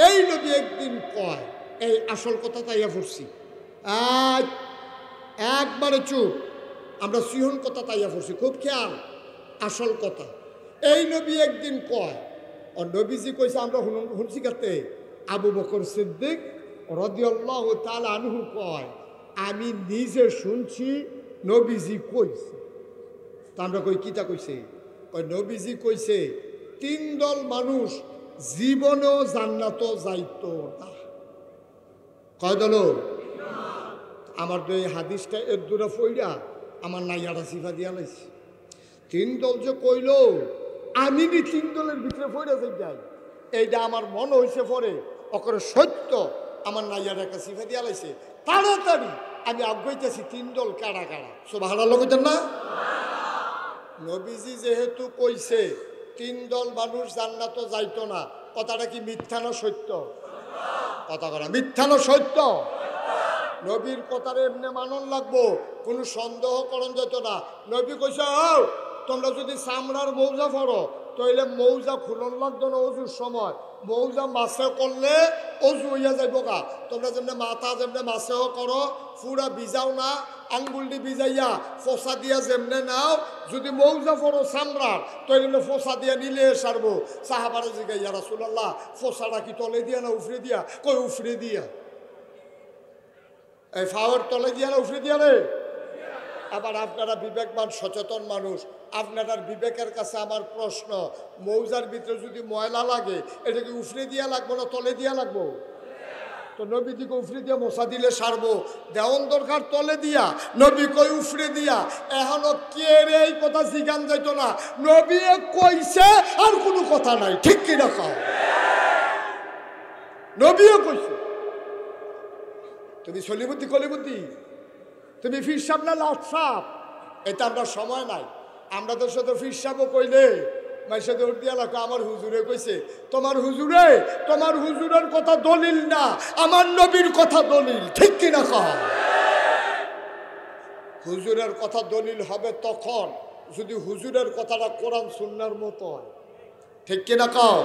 এই নবী একদিন কয়, এই আসল কথা তাইয়া পড়ছি, একবারে চুপ, আমরা সিহন কথা তাইয়া পড়ছি, খুব খেয়াল, আসল কথা। এই নবী একদিন কয়, ও নবীজি কইছে আমরা শুনছি কাতে, আবু বকর সিদ্দিক রাদিয়াল্লাহু তাআলা আনহু কয়, আমি নিজে শুনছি নবীজি কইছে। তা আমরা কই কিতা কইছে? কয় নবীজি কইছে 3 দল মানুষ জীবনেও জান্নাত যাইতো না। কয় দল? আমার তো এই হাদিসটা এর দূরে ফইরা আমার নাইয়াটা সিফা দিয়া লাইছে। 3 দল যে কইল, আমি নি 3 দলের ভিতরে ফইরা যাই, এইটা আমার মনে হয়েছে পরে অকরে সত্য, আমার নাইয়ার একটা সিফা দিয়া লাইছে। তাড়াতাড়ি আমি আগাইতেছি 3 দল কারা কারা। সুবহানাল্লাহ কইতেন না? নবীজি যেহেতু কইছে 3 দল মানুষ জান্নাত যাইতো না, কথাটা কি মিথ্যা না সত্য? কথা করা মিথ্যা না সত্য? নবীর কথার এমনি মানন লাগবো, কোনো সন্দেহ করণ যেত না। নবী কইছে, তোমরা যদি চামড়ার মৌজা পড়ো তইলে মৌজা খুলন লাগতো না অজুর সময়, মৌজা মাছে করলে অজু হইয়া যাইব গা। তোমরা যেমনি মাথা যেমনি মাছেও করো, পুরা ভিজাও না, আঙ্গুলটি ভিজাইয়া ফোসা দিয়া যেমনে নাও, যদি মৌজা পড়ো চামড়ার তইলে ফোসা দিয়া নিলে সারবো। সাহাবারে জিগাই ইয়া রাসূলুল্লাহ, ফোসাটা কি তলে দিয়া না উফরে দিয়া? কই উফরে দিয়া। এই ফাওয়ার তলে দিয়া না উফরে দিয়া রে? আবার আপনারা বিবেকবান সচেতন মানুষ, আপনার বিবেকের কাছে আমার প্রশ্ন, মৌজার ভিতরে যদি ময়লা লাগে এটা কি উফরে দিয়া লাগবো না তলে দিয়া লাগবো? তো নবী দিকে উফরে দিয়া মশা দিলে সারবো, দেওয়ান দরকার তলে দিয়া, নবী কই উফরে দিয়া। এখনো কে রে এই কথা জিগান যাইতো না, নবী কইছে আর কোনো কথা নাই, ঠিক কিনা কও? নবীও কইছে। তুমি সলিবুদ্ধি কলিবুদ্ধি, তুমি ফির সাপ না লাট সাপ, এটা আমরা সময় নাই। আমরা তোর সাথে ফির সাপও কইলে মায়ের সাথে উঠ দিয়া লাগো, আমার হুজুরে কইছে। তোমার হুজুরে, তোমার হুজুরের কথা দলিল না, আমার নবীর কথা দলিল, ঠিক কিনা কও? হুজুরের কথা দলিল হবে তখন যদি হুজুরের কথাটা কোরআন সুন্নাহর মতো হয়, ঠিক কিনা কও?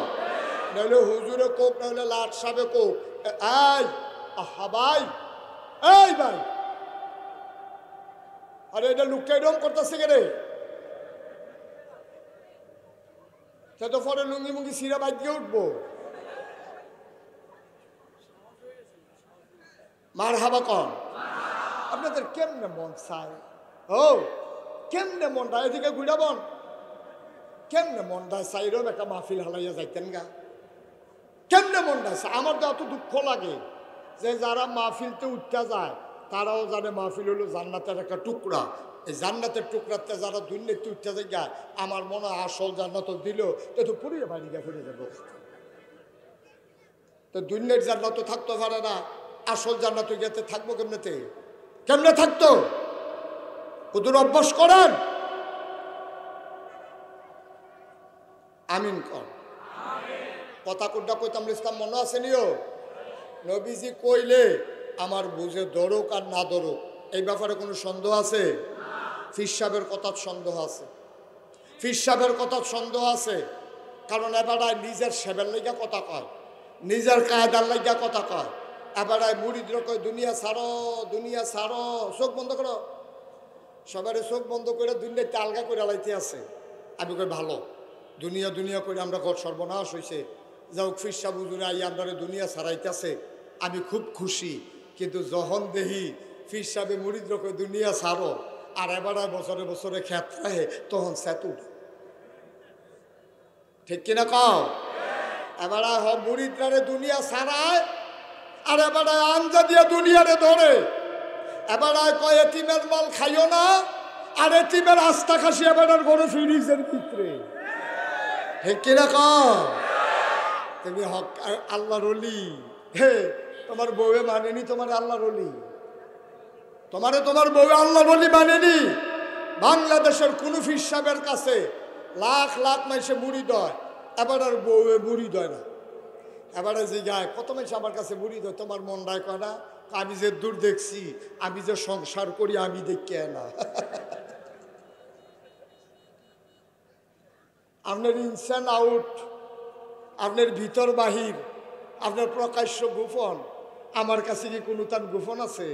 নইলে হুজুরে কোক, নইলে লাট সাপে কোক। এই আহা ভাই, এই ভাই, আরে এটা লুকটা এরকম করতেছে কে রে? সে তো পরে লুঙ্গি মুঙ্গি সিরা বাইক দিয়ে উঠবো। মার হাবা কন। আপনাদের কেমনে মন চায়? ও কেমনে মনটা এদিকে ঘুরাবন, কেমনে মনটা চাই রম একটা মাহফিল হালাইয়া যাইতেন গা, কেমনে মনটা চায়? আমার তো এত দুঃখ লাগে যে যারা মাহফিলতে উঠতে যায় তারাও জানে মাহফিল হলো জান্নাতের একটা টুকরা। এই জান্নাতের টুকরাতে যারা দুর্নীতি উঠতে যায়, আমার মনে হয় আসল জান্নাত দিল তো পুরিয়ে বাড়ি গা ফিরে যাবো। তো দুর্নীতির জান্নাত থাকতে পারে না, আসল জান্নাত গেতে থাকবো কেমনেতে? কেমনে থাকতো? হুজুর অভ্যাস করেন। আমিন কর। কথা কোনটা কইতাম ইসলাম মনে আছে নিও? নবীজি কইলে আমার বুঝে ধরুক আর না ধরুক, এই ব্যাপারে কোনো সন্দেহ আছে? ফির সাহেবের কথা সন্দেহ আছে, ফির সাহেবের কথা সন্দেহ আছে। কারণ এবারায় নিজের সেবের লাইগা কথা কয়, নিজের কায়দার লাইগা কথা কয়। এবারায় মুরিদর কয় দুনিয়া ছাড়ো, দুনিয়া ছাড়ো, চোখ বন্ধ করো। সবারে চোখ বন্ধ করে দুনিয়াতে আলগা করে লাইতে আছে। আমি কই ভালো, দুনিয়া দুনিয়া করে আমরা ঘর সর্বনাশ হয়েছে, যাও ফির সাহেব হুজুরে আই আপনারা দুনিয়া ছাড়াইতেছে, আমি খুব খুশি। কিন্তু যখন দেখি ফির সাহেবে মুরিদর কয় দুনিয়া ছাড়ো, আর এবারায় বছরে বছরে খেত রাহে, তখন সেতু, ঠিক কিনা কও? এবারায় মুরিদরারে দুনিয়া ছাড়ায়, আর এবারায় আঞ্জা দিয়া দুনিয়ারে ধরে। এবারায় কয় এতিমের মাল খাইও না, আর এতিমের আস্থা খাসি এবার ঘরে ফ্রিজের ভিতরে, ঠিক কিনা কও? তুমি হক আল্লাহর ওলি, হে তোমার বউয়ে মানেনি তোমার আল্লাহর ওলি, তোমারে তোমার বউ আল্লাহর ওলি মানেনি। বাংলাদেশের কোন ফির সাহেবের কাছে লাখ লাখ মাইসে মুড়িদ হয়, এবার আর বউয়ে মুড়িদ হয় না। এবারে যে গায় কত মানুষ আমার কাছে মুড়িদ হয়, তোমার মন রায় কয় না? আমি যে দূর দেখছি, আমি যে সংসার করি আমি দেখি না। আপনার ইনসান আউট, আপনার ভিতর বাহির, আপনার প্রকাশ্য গোপন, আমার কাছে কি কোনো তার গোপন আছে?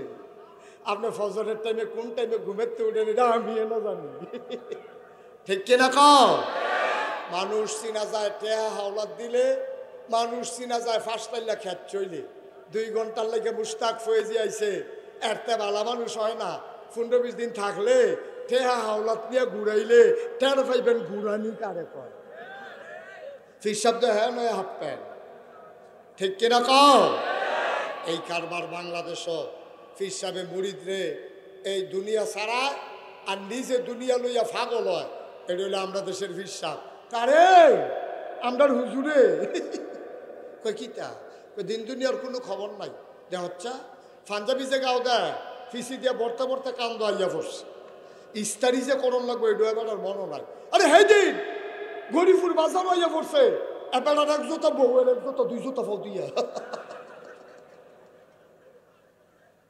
আপনি ফজরের টাইমে কোন টাইমে ঘুমেতে উঠেন এটা আমি এনে জানি, ঠিক কিনা কও? মানুষ চিনা যায় টেহা হাওলাত দিলে, মানুষ চিনা যায় ফাঁসটাইলা খেত চইলে। 2 ঘন্টার লেগে মুস্তাক ফয়েজি আইছে, এরতে ভালা মানুষ হয় না। 15-20 দিন থাকলে টেহা হাওলাত নিয়ে ঘুরাইলে টের পাইবেন ঘুরানি কারে কয়। ফির শব্দ হ্যাঁ নয় হাফ প্যান্ট, ঠিক কিনা কও? এই কারবার বাংলাদেশও ফির সাহেবে মুরিদ রে এই দুনিয়া ছাড়া আর নিজে দুনিয়া লইয়া ফাগল হয়। এটা হইলে আমরা দেশের ফির সাহেব কারে আমরার হুজুরে কই কিতা দিন দুনিয়ার কোনো খবর নাই। দে হচ্ছা পাঞ্জাবি যে গাও দেয় ফিসি দিয়ে বর্তা বর্তা কান্দ আইয়া পড়ছে, ইস্তারি যে করণ লাগবে এটা এবার আর মনও নাই। আরে হে দিন গরিপুর বাজার আইয়া পড়ছে, এবার আর 1 জোতা বউয়ের 1 জোতা 2 জোতা ফাও দিয়া।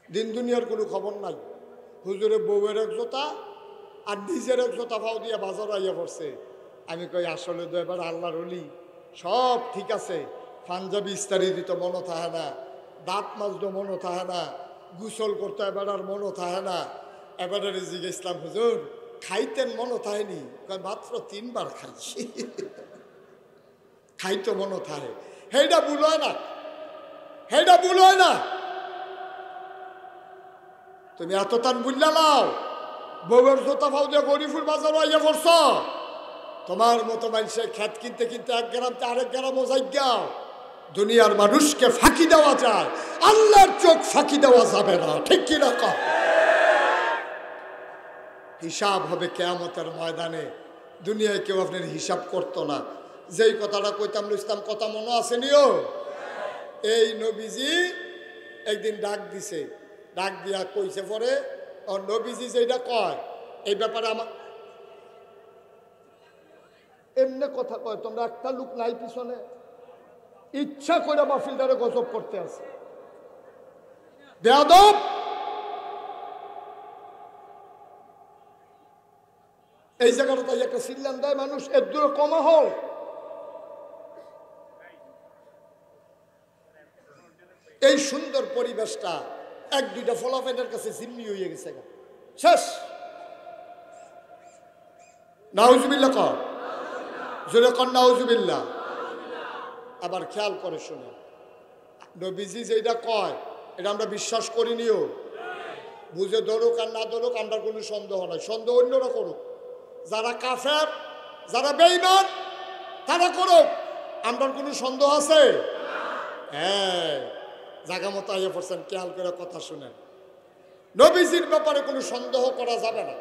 দিন দুনিয়ার কোনো খবর নাই। হুজুরে বউয়ের 1 জোতা আর নিজের 1 জোতা ফাও দিয়া বাজার আইয়া পড়ছে। আমি কই আসলে তো এবার আল্লাহর ওলি সব ঠিক আছে, পাঞ্জাবি ইস্তারি দিত মনও থাকে না, দাঁত মাজতো মনও থাকে না, গোসল করতে এবার আর মনও থাকে না। এবারে রিজিক ইসলাম হুজুর খাইতেন মনও থাকেনি, মাত্র 3 বার খাইছি। খাইতো মনও থাকে, হেইটা ভুল হয় না, হেইটা ভুল হয় না। তুমি এত টান বুঝলা নাও, বউয়ের জোতা ফাউ দিয়ে গরিফুল বাজার ইয়ে করছ। তোমার মতো মানুষের খ্যাত কিনতে কিনতে 1 গ্রাম 1 গ্রামও যাইগাও। দুনিয়ার মানুষকে ফাঁকি দেওয়া যায়, আল্লাহর চোখ ফাঁকি দেওয়া যাবে না, ঠিক কি না? হিসাব হবে কিয়ামতের ময়দানে। দুনিয়ায় কেউ আপনার হিসাব করতো না। যেই কথাটা কইতাম ইসলাম কথা মনে আছে নিও। এই নবীজি একদিন ডাক দিছে, ডাক দিয়া কইছে পরে নবীজি যেটা কয় এই ব্যাপারে আমার এমনি কথা কয়, তোমরা একটা লোক নাই পিছনে ইচ্ছা করে মাহফিলটারে গজব করতে আছে। বেয়াদব, এই জায়গাটা তাই একটা সিল্লান দেয় মানুষ, এর দূরে কমা হোক। এই সুন্দর পরিবেশটা 1-2টা ফলাফেনের কাছে জিম্মি হয়ে গেছে, শেষ। নাউজুবিল্লাহ কর, জোরে কর নাউজুবিল্লাহ। আবার খেয়াল করে শুনে, নবীজি যেটা কয় এটা আমরা বিশ্বাস করিনিও। বুঝে ধরুক আর না ধরুক আমরা কোনো সন্দেহ নাই, সন্দেহ অন্যরা করুক, যারা কাফের যারা বেঈমান তারা করুক, আমরা কোনো সন্দেহ আছে? হ্যাঁ, জায়গা মতো আইয়া পড়ছেন, খেয়াল করে কথা শুনেন। নবীজির ব্যাপারে কোনো সন্দেহ করা যাবে না,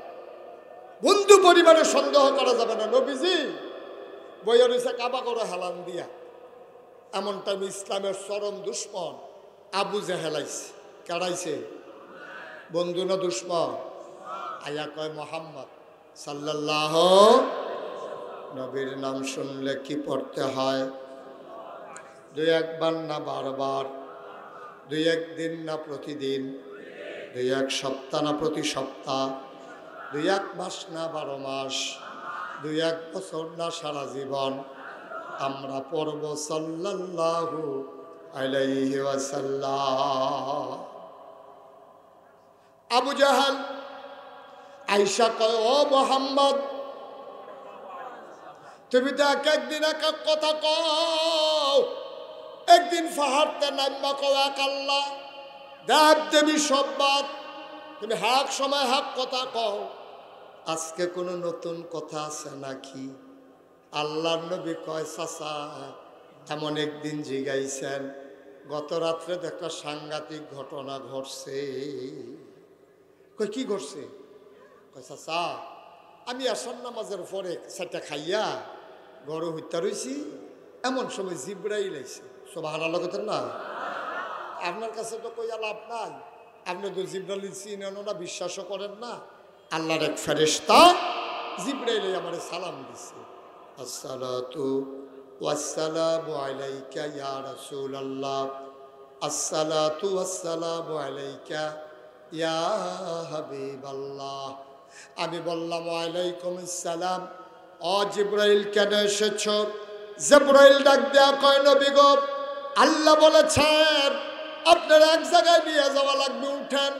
বন্ধু পরিবারে সন্দেহ করা যাবে না। নবীজি বইয়া রয়েছে কাবা করে হেলান দিয়া, এমন টাইম ইসলামের চরম দুশ্মন আবু জেহেল আইছে। কারাইছে? বন্ধু না দুশ্মন? আয়া কয় মোহাম্মদ সাল্লাল্লাহু, নবীর নাম শুনলে কি পড়তে হয়? 2-1 বার না বারবার? 2-1 দিন না প্রতিদিন? 2-1 সপ্তাহ না প্রতি সপ্তাহ? 2-1 মাস না 12 মাস? 2-1 বছর না সারা জীবন? আমরা পড়ব সাল্লাল্লাহু আলাইহি ওয়াসাল্লাম। আবু জাহাল আয়েশা কয়, ও মুহাম্মদ তুমি তো একদিন এক এক কথা কও, একদিন পাহাড়তে নামবা কও এক আল্লাহ, দেব দেবী সব বাদ, তুমি হাক সময় হাক কথা কও। আজকে কোনো নতুন কথা আছে নাকি? আল্লাহর নবী কয়, চাচা এমন একদিন জিগাইছেন, গত রাত্রে তো একটা সাংঘাতিক ঘটনা ঘটছে। কই কি ঘটছে? কয় চাচা আমি আসর নামাজের পরে সেটা খাইয়া গরু হত্যা রয়েছি, এমন সময় জিব্রাইল আইছে। সুবহানাল্লাহ কইতেন না? আপনার কাছে তো কইয়া লাভ নাই, আপনি তো জিব্রাইল চিনেন না, বিশ্বাসও করেন না। আল্লাহর এক ফেরেশতা জিব্রাইল আমারে সালাম দিছে, আসসালাতু ওয়াসসালামু আলাইকা ইয়া রাসূলুল্লাহ, আসসালাতু ওয়াসসালামু আলাইকা ইয়া হাবিবাল্লাহ। আমি বললাম ওয়ালাইকুম আসসালাম। ও জিব্রাইল কেন এসেছ? জিব্রাইল ডাক দেয়া কয়, নবী গো আল্লাহ বলেছেন আপনার এক জায়গায় নিয়ে যাওয়া লাগবে, উঠেন।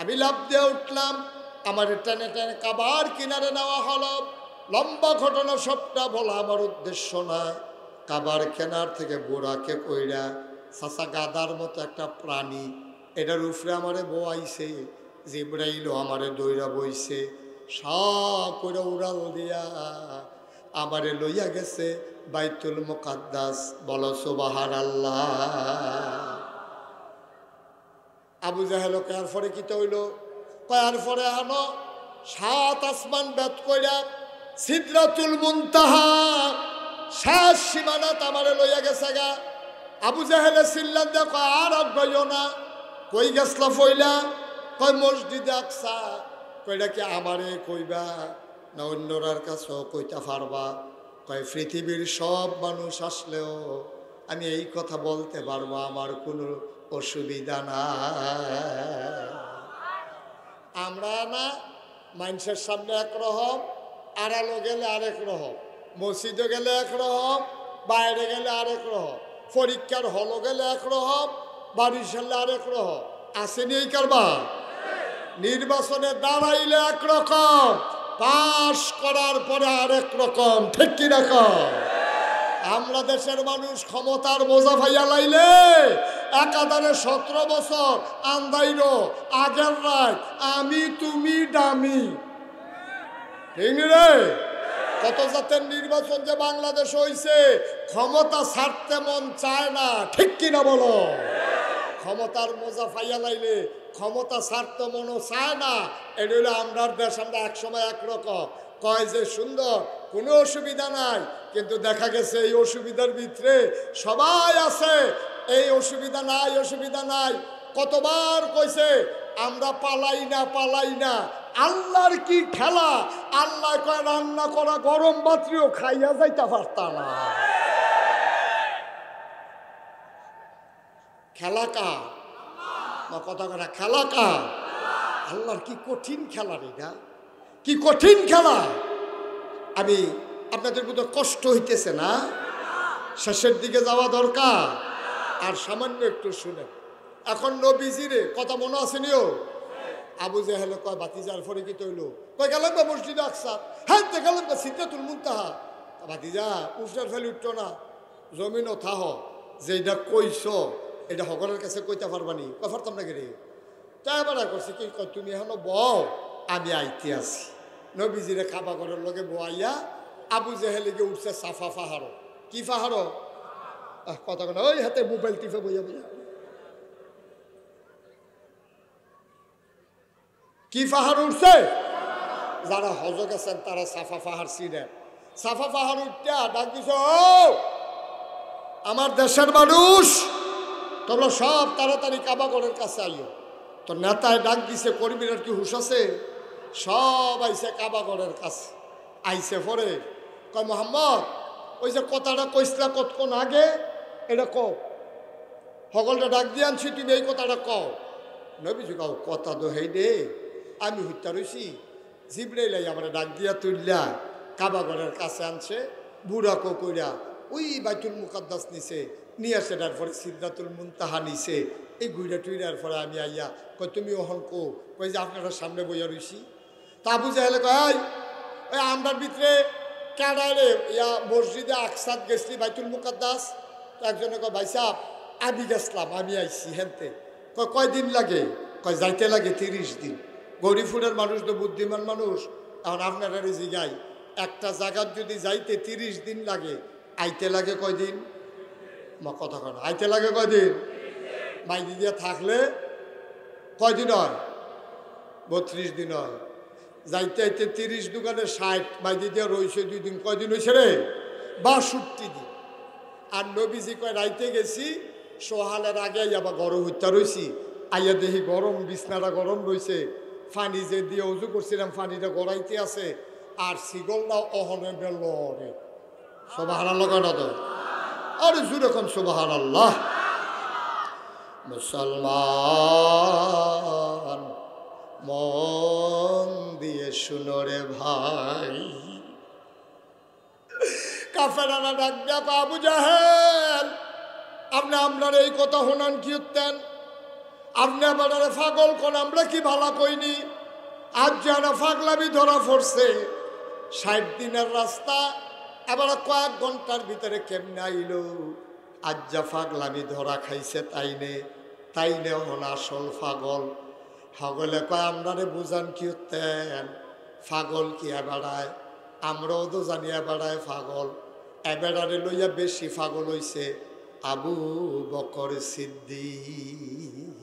আমি লাফ দিয়ে উঠলাম, আমার টেনে টেনে কাবার কিনারে নেওয়া হলো। লম্বা ঘটনা সবটা বলা আমার উদ্দেশ্য না। কাবার কেনার থেকে বোরাকে কইরা চাচা গাদার মতো একটা প্রাণী, এটার উপরে আমারে বইছে, জিব্রাইলও আমারে দইরা বইছে, সব করে উড়াল দিয়া আমারে লইয়া গেছে বাইতুল মুকাদ্দাস। বলো সুবহানাল্লাহ। আবু জাহেল কেয়ার পরে কি হইল? কয়ার পরে আনো 7 আসমান বেদ কইরা সিদরাতুল মুনতাহা শেষ সীমানাত আমারে লইয়া গেছে গা। আবু জাহেলে চিল্লান দিয়া কয়, আর অজ্ঞাইও না। কই গেছলা ফইলা? কয় মসজিদে আকসা। কইটা কি আমারে কইবা না অন্যরার কাছেও কইতে পারবা? কয় পৃথিবীর সব মানুষ আসলেও আমি এই কথা বলতে পারবো, আমার কোনো অসুবিধা না। আমরা না মানুষের সামনে একরকম, আড়ালো গেলে আরেক রকম। মসজিদে গেলে একরকম, বাইরে গেলে আরেক রকম, পরীক্ষার হলে গেলে একরকম, বাড়ির সামনে আরেক রকম। আসেনি এই কারবার? নির্বাচনে দাঁড়াইলে একরকম, পাশ করার পরে আরেক রকম, ঠিক কি রকম? আমরা দেশের মানুষ ক্ষমতার বোঝা ভাইয়া লাইলে একাধারে 17 বছর আন্দাইল আগের রাত আমি তুমি ডামি, ঠিক রে? কত জাতের নির্বাচন যে বাংলাদেশ হইছে, ক্ষমতা ছাড়তে মন চায় না, ঠিক কিনা বলো? ক্ষমতার মজা ফাইয়া লাইলে ক্ষমতা ছাড়তে মনও চায় না। এটা হলো আমরার দেশ, আমরা একসময় একরকম কয় যে সুন্দর, কোনো অসুবিধা নাই, কিন্তু দেখা গেছে এই অসুবিধার ভিতরে সবাই আছে, এই অসুবিধা নাই, অসুবিধা নাই। কতবার কইছে আমরা পালাই না, পালাই না। আল্লাহর কি খেলা, আল্লাহ কয় রান্না করা গরম বাত্রিও খাইয়া যাইতে পারতাম না। খেলা কা কথা কথা, খেলা কা আল্লাহর। কি কঠিন খেলা রে, কি কঠিন খেলা। আমি আপনাদের মতো কষ্ট হইতেছে না? শেষের দিকে যাওয়া দরকার, আর সামান্য একটু শুনে। এখন নবীজিরে কথা মনে আসেনিও? আবু জেহেল কয় ভাতিজার ফরে কি তৈল, কয় গেলাম বা মসজিদে আকসা, হ্যাঁ গেলাম বা সিদ্ধাতুল মুনতাহা। ভাতিজা উষ্টার ফেলে উঠতো না, জমিনও থাহ, যেটা কইস এটা সকলের কাছে কইতে পারবানি, কয় পারতাম না রে। তাই এবার করছে কি, কয় তুমি এখনো বও, আমি আইতে আছি। নবীজিরে খাবা ঘরের লগে বইয়া আবু জেহেলে গিয়ে উঠছে সাফা পাহাড়। কি পাহাড়? কথা কেন ওই হাতে মোবাইল টিপে বইয়া বইয়া। কি পাহাড় উঠছে? যারা হজ গেছেন তারা সাফা পাহাড় চিনেন। সাফা পাহাড় উঠটা ডাক দিছ, আমার দেশের মানুষ তোমরা সব তাড়াতাড়ি কাবাগরের কাছে আইও। তো নেতায় ডাক দিছে, কর্মীরা কি হুশ আছে? সব আইসে কাবাগরের কাছে। আইসে পরে কয় মোহাম্মদ, ওই যে কথাটা কইসলা কতক্ষণ আগে, এটা কও। সকলটা ডাক দিয়ে আনছি, তুমি এই কথাটা কও। নবীজি কাও কথা তো হেই দে, আমি হত্যা রইছি। জিবরাইল আমরা ডাক দিয়া তুললা কাবাগরের কাছে আনছে, বুড়া কইরা ওই বাইতুল মুকাদ্দাস নিছে, নিয়ে আসে তারপরে সিদ্ধাতুল মুনতাহা নিছে। এই গুইরা টুইরার পরে আমি আইয়া কই তুমি ওহন কো, কই যে আপনারা সামনে বইয়া রইছি। তা আবু জাহেলে কয় ওই আমরার ভিতরে কেডারে ইয়া মসজিদে আকসাদ গেছলি বাইতুল মুকাদ্দাস। তো একজনে কয় ভাই সাহেব আমি গেছলাম, আমি আইছি হেনতে। কয় কয়দিন লাগে? কয় যাইতে লাগে 30 দিন। গরিবপুরের মানুষ তো বুদ্ধিমান মানুষ, এখন আপনারা জিগাই একটা জায়গার যদি যাইতে 30 দিন লাগে, আইতে লাগে কয়দিন? মা কথা কয়, আইতে লাগে কয়দিন? মাইদি দিয়া থাকলে কয়দিন হয়? 32 দিন হয়। যাইতে আইতে 30 দোকানে 60, মাইদি দিয়া রয়েছে 2 দিন, কয়দিন হয়েছে রে? 62 দিন। আর নবীজি কয় রাইতে গেছি, সোহালের আগে আবার গরম হত্যা রয়েছি। আইয়া দেখি গরম, বিছনাটা গরম রয়েছে, পানি যে দিয়ে উজু করছিলাম পানিটা গড়াইতে আছে, আর সিগলটা অহনে বেলরে। সুবহানাল্লাহ কেন তো? আরে জুড়ে কোন সুবহানাল্লাহ। মুসলমান মন দিয়ে শুনো রে ভাই, কাফেরানা ডাক দিয়া আবু জাহেল আপনি আপনার এই কথা শোনান কি উঠতেন? আপনি আবার পাগল কোন, আমরা কি ভালা কইনি? আজ যারা পাগলামি ধরা পড়ছে, 60 দিনের রাস্তা এবার কয়েক ঘন্টার ভিতরে কেমনে আইল? আজ যা পাগলামি ধরা খাইছে তাই নে হন আসল পাগল। হগলে কয় আমরারে বুঝান কি উঠতেন? পাগল কি বেড়ায়? আমরাও তো জানিয়া বেড়ায় পাগল। এবেড়ারে লইয়া বেশি পাগল হইছে আবু বকর সিদ্দিক।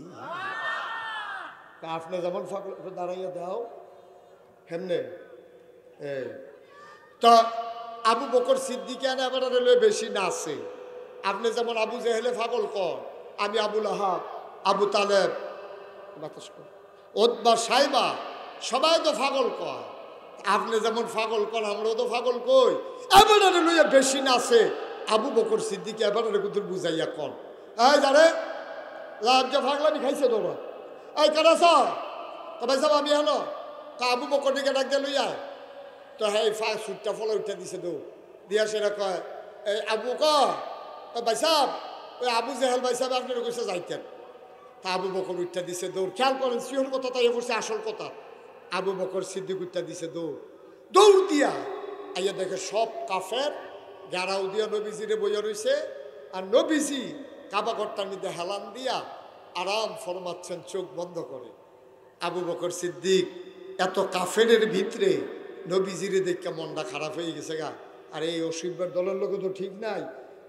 আপনি যেমন পাগল দাঁড়াইয়া দাও হেমনে তা আবু বকর সিদ্দিকে এবেড়ারে লইয়া বেশি না আছে। আপনি যেমন আবু জেহেলে পাগল কর, আমি আবুল আহাব, আবু তালেব, ওতবা সাইবা সবাই তো পাগল কয়। আপনি যেমন পাগল কন আমরাও তো পাগল কই। এবারে লইয়া বেশি নাচে আবু বকর সিদ্দিক, এবারে কুতুর বুঝাইয়া কন এই যারে লাজ্জা পাগলামি খাইছে তোরা এই কারা সব ভাই সাহেব আমি হলো তা আবু বকর দিকে ডাক দিয়ে লইয়া তো হ্যাঁ সুটটা ফলে উঠে দিছে দৌ দিয়া সেটা কয় এই আবু কয় ভাই সাহেব ওই আবু জেহেল ভাই সাহেব আপনার কাছে যাইতেন। তা আবু বকর উঠটা দিছে দৌড়। খেয়াল করেন সিহন কথা তাই বলছে আসল কথা। আবু বকর সিদ্দিক উঠটা দিছে দৌড়। দৌড় দিয়া আইয়া দেখে সব কাফের গাড়াও দিয়া নবীজিরে বইয়া রয়েছে। আর নবীজি কাবা ঘরটার মধ্যে হেলান দিয়া আরাম ফরমাচ্ছেন চোখ বন্ধ করে। আবু বকর সিদ্দিক এত কাফেরের ভিতরে নবীজিরে দেখে মনটা খারাপ হয়ে গেছে গা। আর এই অসুবিধার দলের লোক তো ঠিক নাই,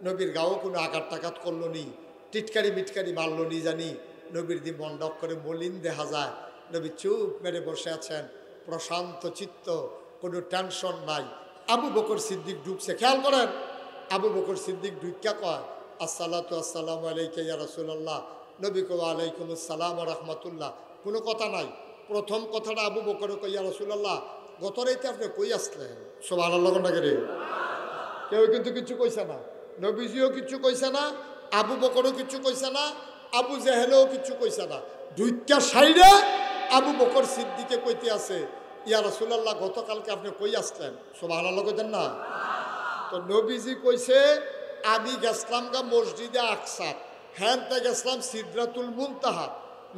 নবীর গাও কোনো আঘাত টাঘাত করলো নি, টিটকারি মিটকারি মারলো নি জানি। নবীর দি মন্ডক করে মলিন দেখা যায়। নবী চুপ মেরে বসে আছেন, প্রশান্ত চিত্ত, কোনো টেনশন নাই। আবু বকর সিদ্দিক ঢুকছে। খেয়াল করেন আবু বকর সিদ্দিক ঢুকা কয় আসসালাতু আসসালামু আলাইকা ইয়া রাসূলুল্লাহ। নবী কয় আলাইকুম আসসালাম ওয়া রাহমাতুল্লাহ। কোনো কথা নাই। প্রথম কথাটা আবু বকর কয় ইয়া রাসূলুল্লাহ গত রাইতে আপনি কই আসলেন? সুবহানাল্লাহ কোনটাকে রে? কেউ কিন্তু কিছু কইছে না, নবীজিও কিছু কইছে না, আবু বকরও কিছু কইছে না, আবু জেহেলও কিছু কইছে না। দুইটা সাইডে আবু বকর সিদ্দিকে কইতে আছে ইয়া রাসূলুল্লাহ গতকালকে আপনি কই আসলেন? সুবহানাল্লাহ কইতেন না? তো নবীজি কইছে আমি গেছলাম গা মসজিদে আকসার, হ্যাঁ তা গেছলাম সিদরাতুল মুনতাহা।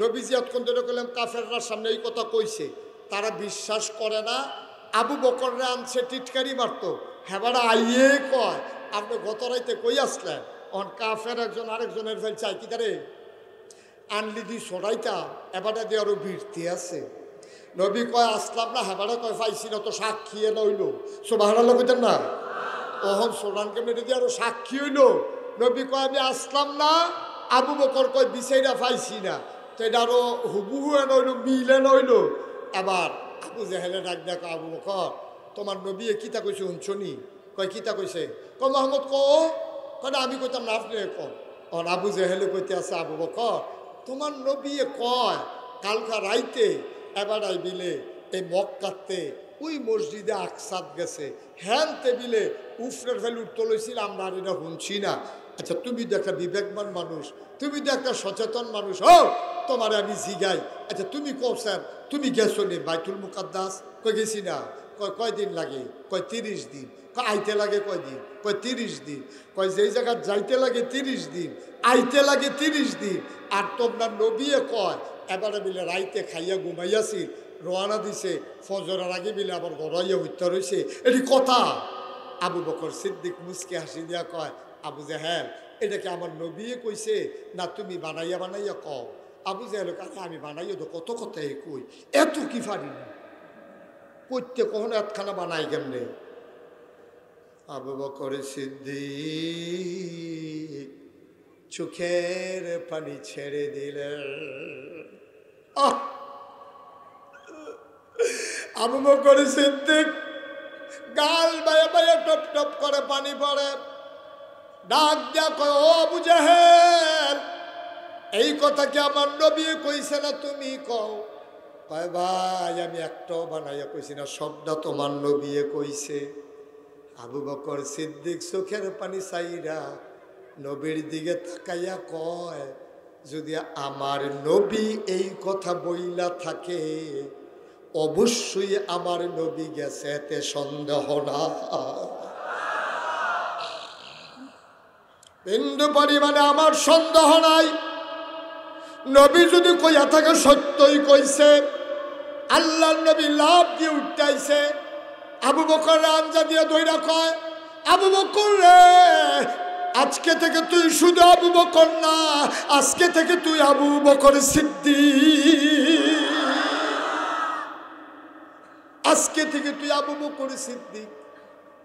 নবীজি এতক্ষণ ধরে কইলাম কাফেররা সামনে এই কথা কইছে, তারা বিশ্বাস করে না। আবু বকররে আনছে টিটকারি মারতো, হেবারা আইয়ে কয় আপনি গত রাইতে কই আসলেন? অন কাফের একজন আরেকজনের ফেল চাই কি তারে আনলি দি সরাইতা এবারে দিয়ে আরো বীরতি আছে। নবী কয় আসলাম না, হেবারে কয় পাইছি না তো সাক্ষী নইল। সুবহানাল্লাহ কইতেন না? ওহন সোনানকে মেরে দিয়ে আরো সাক্ষী হইল। নবী কয় আমি আসলাম না, আবু বকর কয় বিচাইরা পাইছি না, তো এটা আরো হুবহু নইল, মিলে নইল। এবার আবু জেহেলে ডাক দেখো আবু বকর তোমার নবী কিতা কইছে শুনছনি? কয় কিতা কইছে? কয় মোহাম্মদ কয় আমি কইতাম না, আপনি কম। আবু জেহেলে কইতে আছে আবু বকর তোমার নবী কয় কালকা রাইতে এবার বিলে এই মক্কাতে ওই মসজিদে আকসাদ গেছে, হ্যান টেবিলে উফরের ফেলে উঠতে লইছিল, আমরা আর এটা শুনছি না। আচ্ছা তুমি তো একটা বিবেকবান মানুষ, তুমি তো একটা সচেতন মানুষ, ও তোমার আমি জিগাই, আচ্ছা তুমি কও স্যার তুমি গেছো নি বাইতুল মুকাদ্দাস? কই গেছি না। কয়দিন লাগে? কয় 30 দিন। আইতে লাগে কয়দিন? কয় 30 দিন। কয় যেই জায়গা যাইতে লাগে 30 দিন, আইতে লাগে 30 দিন। আর তোমরা নবীয়ে কয় এবারে মিলে রাইতে খাইয়া ঘুমাইয়াছি, রোয়ানা দিছে, ফজরের আগে মিলে আবার গড়াইয়া হত্যা রয়েছে, এটি কথা? আবু বকর সিদ্দিক মুসকে হাসি দিয়া কয় আবু জেহেল এটা কি আমার নবীয়ে কইছে না তুমি বানাইয়া বানাইয়া কও? আবু জেহেল কাছে আমি বানাইয়া তো কত কথাই কই, এত কি পারি না করতে, কখনো একখানা বানাই কেমনে? আবু বকর সিদ্দিক চোখের পানি ছেড়ে দিলেন। আবু বকর সিদ্দিক গাল বায়া বায়া টপ টপ করে পানি পড়ে, ডাক দিয়া কয় ও আবু জেহেল এই কথা কি আমার নবী কইছে না তুমি কও? কয় ভাই আমি একটাও বানাইয়া কইছি না, সবটা তোমার নবী কইছে। আবু বকর সিদ্দিক চোখের পানি চাইরা নবীর দিকে তাকাইয়া কয় যদি আমার নবী এই কথা বইলা থাকে অবশ্যই আমার নবী গেছে, এতে সন্দেহ না। বিন্দু পরিমাণে আমার সন্দেহ নাই। নবী যদি কইয়া থাকে সত্যই কইছে। আল্লাহর নবী লাভ দিয়ে উঠাইছে, আবু বকর আঞ্জা দিয়ে দইরা কয় আবু বকর রে আজকে থেকে তুই শুধু আবু বকর না, আজকে থেকে তুই আবু বকর সিদ্দিক। আজকে থেকে তুই আবু বকর সিদ্দিক,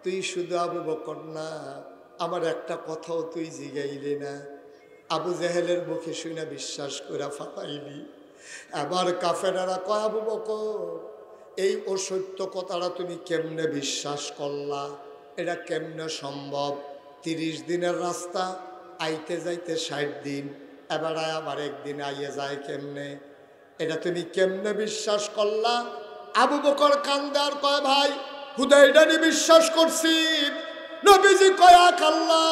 তুই শুধু আবু বকর না, আমার একটা কথাও তুই জিগাইলি না। আবু জেহেলের মুখে শুনে বিশ্বাস করে ফাটাইলি। আবার কাফেরারা কয় আবু বকর এই অসত্য কথাটা তুমি কেমনে বিশ্বাস করলা? এটা কেমনে সম্ভব? 30 দিনের রাস্তা, আইতে যাইতে 60 দিন, এবার আবার একদিন আইয়ে যায় কেমনে? এটা তুমি কেমনে বিশ্বাস করলা? আবু বকর কান্দার কয় ভাই হুদাইডানি বিশ্বাস করছি। নবীজি কয় এক আল্লাহ,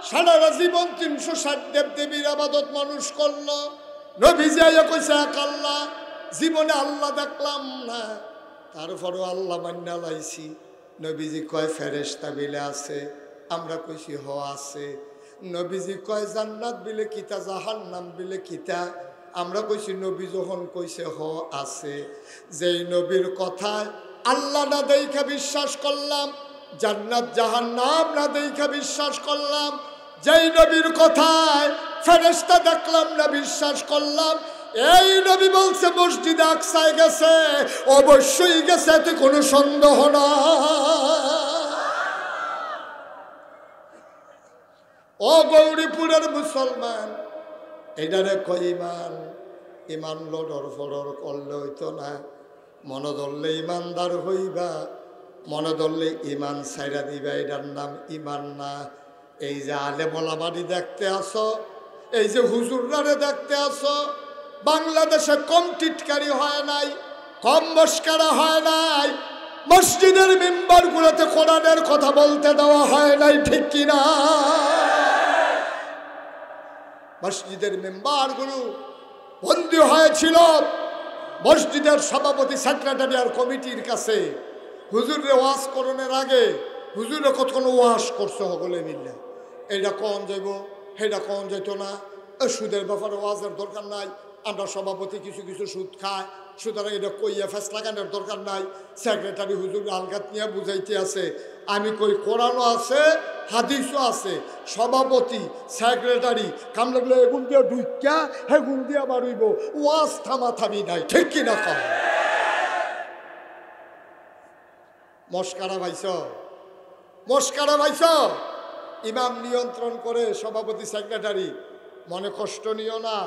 সারা জীবন 360 দেব দেবীর আবাদত মানুষ করলো। নবীজি আইয়া কইছে এক আল্লাহ, জীবনে আল্লাহ দেখলাম না, তারপরও আল্লাহ মান্না লাইছি। নবীজি কয় ফেরেশতা বিলে আছে, আমরা কইছি হ আছে। নবীজি কয় জান্নাত বিলে কিতা, জাহান্নাম বিলে কিতা, আমরা কইছি নবী যখন কইছে হ আছে। যেই নবীর কথায় আল্লাহ না দেখা বিশ্বাস করলাম, জান্নাত জাহান্নাম না দেখা বিশ্বাস করলাম, যেই নবীর কথায় ফেরেশতা দেখলাম না বিশ্বাস করলাম, এই নবী বলছে মসজিদে আকসায় গেছে, অবশ্যই গেছে, এতে কোনো সন্দেহ না। ও গৌরীপুরের মুসলমান, এটারে কই ইমান। ইমান লড়র ফড়র করলে হইতো না, মনে ধরলে ইমানদার হইবা, মনে ধরলে ইমান ছাইরা দিবা, এটার নাম ইমান না। এই যে আলেম ওলামানি দেখতে আসো, এই যে হুজুররারে দেখতে আসো, বাংলাদেশে কম টিটকারি হয় নাই, কম মস্কারা হয় নাই, মসজিদের মেম্বারগুলোতে কোরআনের কথা বলতে দেওয়া হয় নাই, ঠিক কিনা? মসজিদের মেম্বারগুলো বন্দী হয়েছিল মসজিদের সভাপতি, সেক্রেটারি আর কমিটির কাছে। হুজুরে ওয়াজ করণের আগে হুজুরে কতক্ষণ ওয়াজ করছে সকলে মিললে, এইটা কন যাইব, সেইটা কন যাইতো না, সুদের ব্যাপারে ওয়াজের দরকার নাই, আমরা সভাপতি কিছু কিছু সুদ খায়, সুতরাং এটা কইয়া ফেস লাগানোর দরকার নাই। সেক্রেটারি হুজুর আলগাত নিয়ে বুঝাইতে আছে, আমি কই কোরআনও আছে হাদিসও আছে, সভাপতি সেক্রেটারি কাম লাগলে এগুন দিয়ে ঢুইকা হেগুন দিয়া বাড়ইব, ওয়াজ থামা থামি নাই, ঠিক কিনা কম? মস্কারা ভাইছ, মস্কারা ভাইছ। ইমাম নিয়ন্ত্রণ করে সভাপতি সেক্রেটারি, মনে কষ্ট নিও না,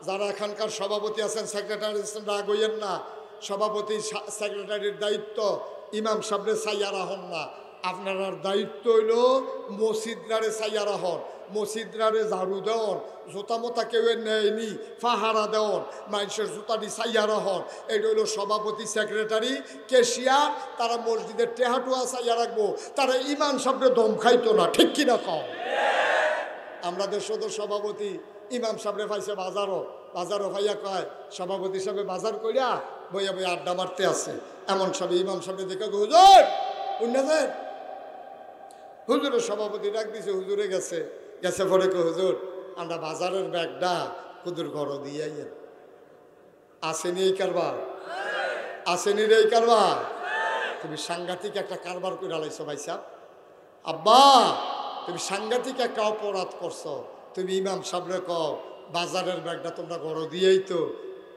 যারা এখানকার সভাপতি আছেন সেক্রেটারি আছেন, রাগ হইয়েন না। সভাপতি সেক্রেটারির দায়িত্ব ইমাম সাহেবরে সাইয়ারা হন না, আপনার দায়িত্ব হইল মসজিদরারে সাইয়ারা হন, মসজিদরারে ঝাড়ু দেওয়ান, জোতা মোতা কেউ নেয়নি ফাহারা দেওয়ান, মানুষের জুতাটি সাইয়ারা হন। এটা হইল সভাপতি সেক্রেটারি কেশিয়ার, তারা মসজিদের টেহাটুয়া সাইয়া রাখবো, তারা ইমাম সাহেবরে দম খাইতো না, ঠিক কিনা কম? আমরা দেশের সভাপতি ইমাম সাহেবরে পাইছে বাজারও ভাইয়া কয় সভাপতি সাহেব বাজার করিয়া বইয়া বইয়া আড্ডা মারতে আছে, এমন সব ইমাম সাহেব দেখে হুজুর উন্নতের হুজুরের সভাপতি ডাক দিছে, হুজুরে গেছে পরে কে হুজুর আমরা বাজারের ব্যাগটা হুজুর ঘর দিয়ে আইয়েন। আসেনি এই কারবার, আসেনি রে এই কারবার। তুমি সাংঘাতিক একটা কারবার করে আলাইছো ভাই সাহেব, আব্বা তুমি সাংঘাতিক একটা অপরাধ করছো। তুমি ইমাম সাহেবরে কও বাজারের ব্যাগটা তোমরা ঘর দিয়েই তো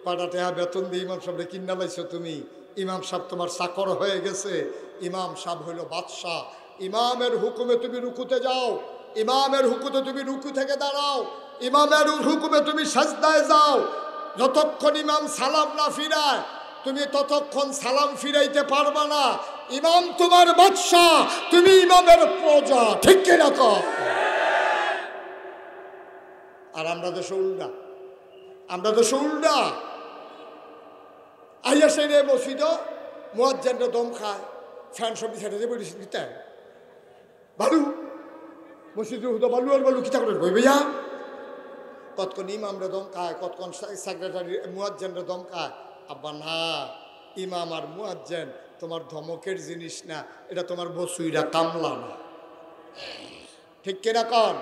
কয়টা টাকা বেতন দিয়ে ইমাম সাহেবরে কিনা লাইছো তুমি। ইমাম সাহেব তোমার চাকর হয়ে গেছে, ইমাম সাহেব হইল বাদশাহ। ইমামের হুকুমে তুমি রুকুতে যাও, ইমামের হুকুমে তুমি রুকু থেকে দাঁড়াও, ইমামের হুকুমে তুমি সাজদায় যাও। যতক্ষণ ইমাম সালাম না ফিরায় তুমি ততক্ষণ সালাম ফিরাইতে পারবা না। ইমাম তোমার বাদশাহ, তুমি ইমামের প্রজা, ঠিক কিনা কও? আর আমরা দেশে উল্টা, আমরা দেশে উল্টা। আইয়া সেই রে মসজিদ মুয়াজ্জিনরা দম খায়, ফ্যান সব ছেড়ে দিয়ে বলিস দিতে বালু মসজিদ বালু আর বালু কিতা করে বই ভাইয়া। কতক্ষণ ইমামরা দম খায়, কতক্ষণ সেক্রেটারি মুয়াজ্জিনরা দম খায়। আব্বা না, ইমাম আর মুয়াজ্জিন তোমার ধমকের জিনিস না, এটা তোমার বসুইরা কামলা না, ঠিক কিনা কন?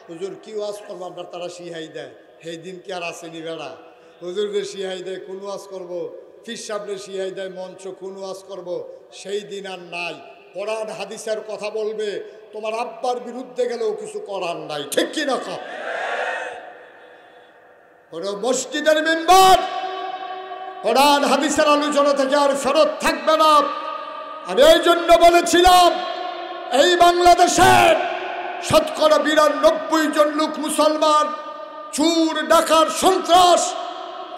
হুজুর কি ওয়াজ করবো আমরা, তারা শিহাই দেয়, সেই দিন কি আর আসেনি বেড়া? হুজুরদের শিহাই দেয় কোন ওয়াজ করবো, ফির সাহেবদের শিহাই দেয় মঞ্চ কোন ওয়াজ করবো, সেই দিন আর নাই। কোরআন হাদিসের কথা বলবে, তোমার আব্বার বিরুদ্ধে গেলেও কিছু করার নাই, ঠিক কিনা কন? মসজিদের মেম্বার কোরআন হাদিসের আলোচনা থেকে আর ফেরত থাকবে না। আমি এই জন্য বলেছিলাম এই বাংলাদেশের ৯২ জন লোক মুসলমান, চুর ডাকার সন্ত্রাস,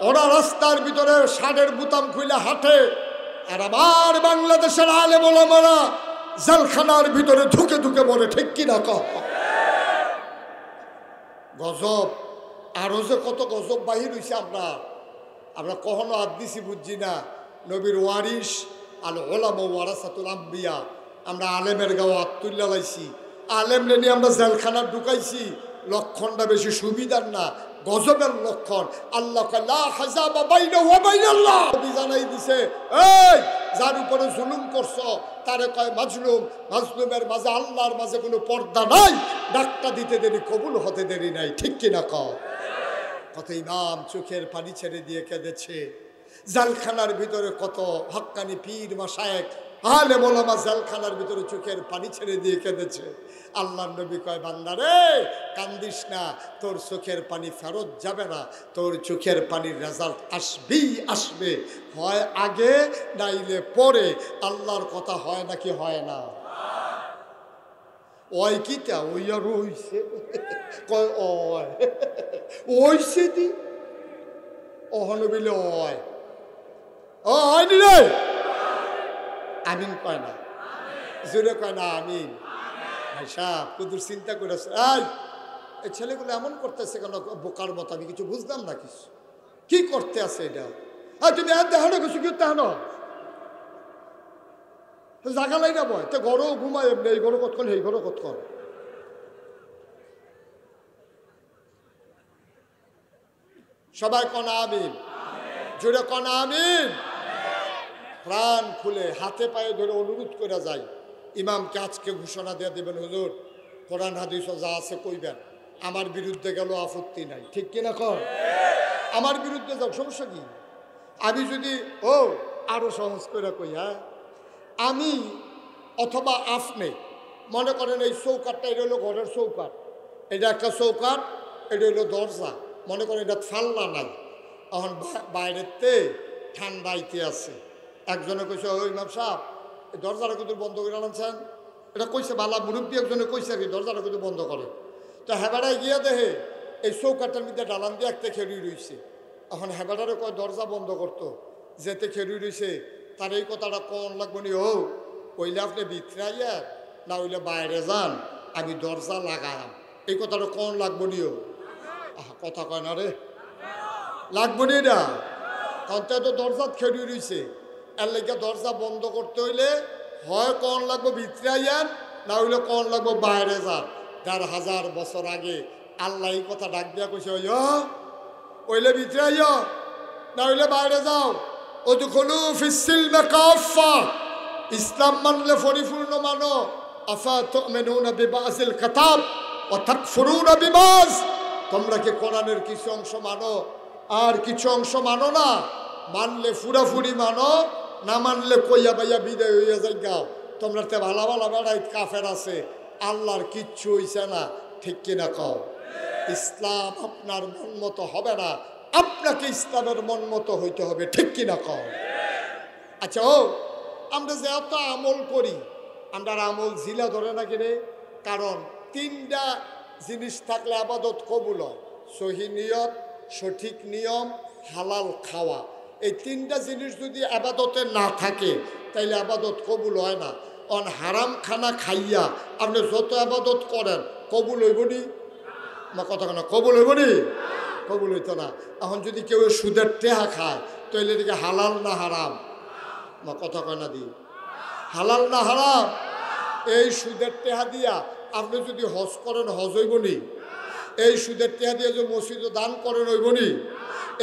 ওরা রাস্তার ভিতরে ষাঁড়ের বুতাম খুলে হাঁটে, আর আমার বাংলাদেশের আলেম ওলামারা জেলখানার ভিতরে ঢুকে ঢুকে বলে, ঠিক কিনা কও? গজব, আরো যে কত গজব বাহির হইছে আমরা কখনো হাত দিছি বুঝছি না। নবীর ওয়ারিস আল ওলামা ওয়ারাসাতুল আম্বিয়া, আমরা আলেমের গাও হাত তুল্লা লাইছি, আলেম নিয়ে আমরা জেলখানা ঢুকাইছি। লক্ষণটা বেশি সুবিধার না, গজবের লক্ষণ। আল্লাহ জানাই দিছে, এই যার উপরে জুলুম করছো তারে কয় মাজলুম। মাজলুমের মাঝে আল্লাহর মাঝে কোনো পর্দা নাই, ডাকটা দিতে দেরি কবুল হতে দেরি নাই, ঠিক কিনা কও? কত ইমাম চোখের পানি ছেড়ে দিয়ে কেঁদেছে। জালখানার ভিতরে কত হক্কানি পীর মাশায়েখ আলেম ওলামা জালখানার ভিতরে চোখের পানি ছেড়ে দিয়ে কেঁদেছে। আল্লাহর নবী কয় বান্দারে কান্দিস না, তোর চোখের পানি ফেরত যাবে না, তোর চোখের পানির রেজাল্ট আসবেই আসবে, হয় আগে নাইলে পরে। আল্লাহর কথা হয় নাকি হয় না? ওই কিটা ওই আর ওইছে কয় ওইছে দি অহনবিলে ওয় ও হয়নি রে, আমিন কয় না, জোরে কয় না আমিন। ভাই সাহেব কুদুর চিন্তা করেছে, এই ছেলেগুলো এমন করতেছে কেন বোকার মতো? আমি কিছু বুঝলাম না, কিছু কি করতে আছে এটা? তুমি আর দেখানো কিছু কি দেখানো জাগালাই না বয় তো ঘরও ঘুমায় এমনি, এই ঘরও কতক্ষণ এই ঘরও কতক্ষণ। সবাই কনা আমিন, জোরে কনা আমিন। প্রাণ খুলে হাতে পায়ে ধরে অনুরোধ করে যায়, ইমামকে আজকে ঘোষণা দিয়ে দেবেন, হুজুর কোরআন হাদিস যা আছে কইবেন, আমার বিরুদ্ধে গেল আপত্তি নাই, ঠিক কিনা কর? আমার বিরুদ্ধে যাও, সমস্যা কি? আমি যদি আরো সহজ করে কই, হ্যাঁ আমি অথবা আপনি মনে করেন এই চৌকাটটা, এটা হলো ঘরের চৌকাট, এটা একটা চৌকাট, এটা হলো দরজা, মনে করেন এটা ফাল্লা নাই, এখন বাইরেতে ঠান্ডাইতে আছে। একজনে কইছে, ওই ইমাম সাহেব এই দরজাটা কিন্তু বন্ধ করে আনছেন, এটা কইছে বালা মুরব্বী একজনে কইছে আর কি, দরজাটা কিন্তু বন্ধ করে। তো হেবাড়ায় গিয়া দেখে এই চৌকাটটার মধ্যে ডালান দিয়ে একটা খেড়ি রইছে। এখন হেবাড়ারে কয় দরজা বন্ধ করতো, যেতে খেড়ি রইছে, তার এই কথাটা কোন লাগবো নি, ওইলে আপনি ভিতরে আইয়া না ওইলে বাইরে যান, আমি দরজা লাগালাম, এই কথাটা কোন লাগবো নি? কথা কয় না রে, লাগবো নি এটা, কারণ তো দরজা খেড়ি রইছে, এর লেগে দরজা বন্ধ করতে হইলে হয় কোন লাগবো ভিতরে আইয়ান, না হইলে কোন লাগবো বাইরে যান। ১,৫০০ বছর আগে আল্লাহ এই কথা ডাক দিয়া কইছে, ওইলে ভিতরে আইয়া না হইলে বাইরে যাও, উদখুলু ফিস-সিলমি কাফা, ইসলাম মানলে পরিপূর্ণ মানো। আফা তুমিনুনা বিবাযিল কিতাব ওয়া তাকফুরুনা বিবায, তোমরা কি কোরআনের কিছু অংশ মানো আর কিছু অংশ মানো না? মানলে পুরাপুরি মানো, না মানলে কইয়া বাইয়া বিদায় হইয়া যাই গাও। তোমরা তে ভালো ভালো বেড়াই কাফের আছে, আল্লাহর কিচ্ছু হইছে না, ঠিক কিনা কও? ইসলাম আপনার মন মতো হবে না, আপনাকে ইসলামের মন মতো হইতে হবে, ঠিক কিনা কও? আচ্ছা আমরা যে এত আমল করি, আমরা আমল জিলা ধরে না কিনে, কারণ 3টা জিনিস থাকলে আবাদত কবুল হয়, সহি নিয়ত, সঠিক নিয়ম, হালাল খাওয়া। এই 3টা জিনিস যদি আবাদতে না থাকে তাইলে আবাদত কবুল হয় না। অন হারাম খানা খাইয়া আপনি যত আবাদত করেন কবুল হইব নি? না কথা কেন, কবুল হইব নি? কবুল হইতো না। এখন যদি কেউ সুদের টেহা খায় তাইলে এদিকে হালাল না হারাম? না কথা কয় না দি, হালাল না হারাম? এই সুদের টেহা দিয়া আপনি যদি হজ করেন হজ হইব নি? এই সুদের টেহা দিয়ে যদি মসজিদে দান করেন হইব নি?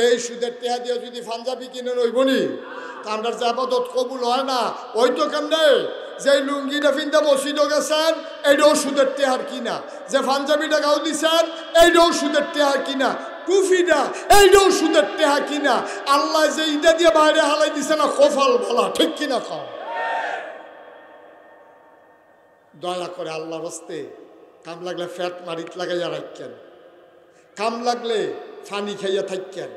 এই সুদের টেহা দিয়ে যদি পাঞ্জাবি কিনেন হইব নি? আমরা যে আবাদত কবুল হয় না ওই তো কেমনে, যে লুঙ্গিটা ফিনতে মসজিদও গেছেন এইটাও সুদের টেহার কিনা, যে পাঞ্জাবিটা গাও দিছেন এইটাও সুদের টেহার কিনা, টুফিটা এইটাও সুদের টেহা কিনা। আল্লাহ যে ইটা দিয়ে বাইরে হালাই দিছে না, কপাল বলা, ঠিক কিনা কও? দয়া করে আল্লাহর হস্তে কাম লাগলে ফ্যাট মারিত লাগাইয়া রাখেন, কাম লাগলে পানি খাইয়া থাকেন,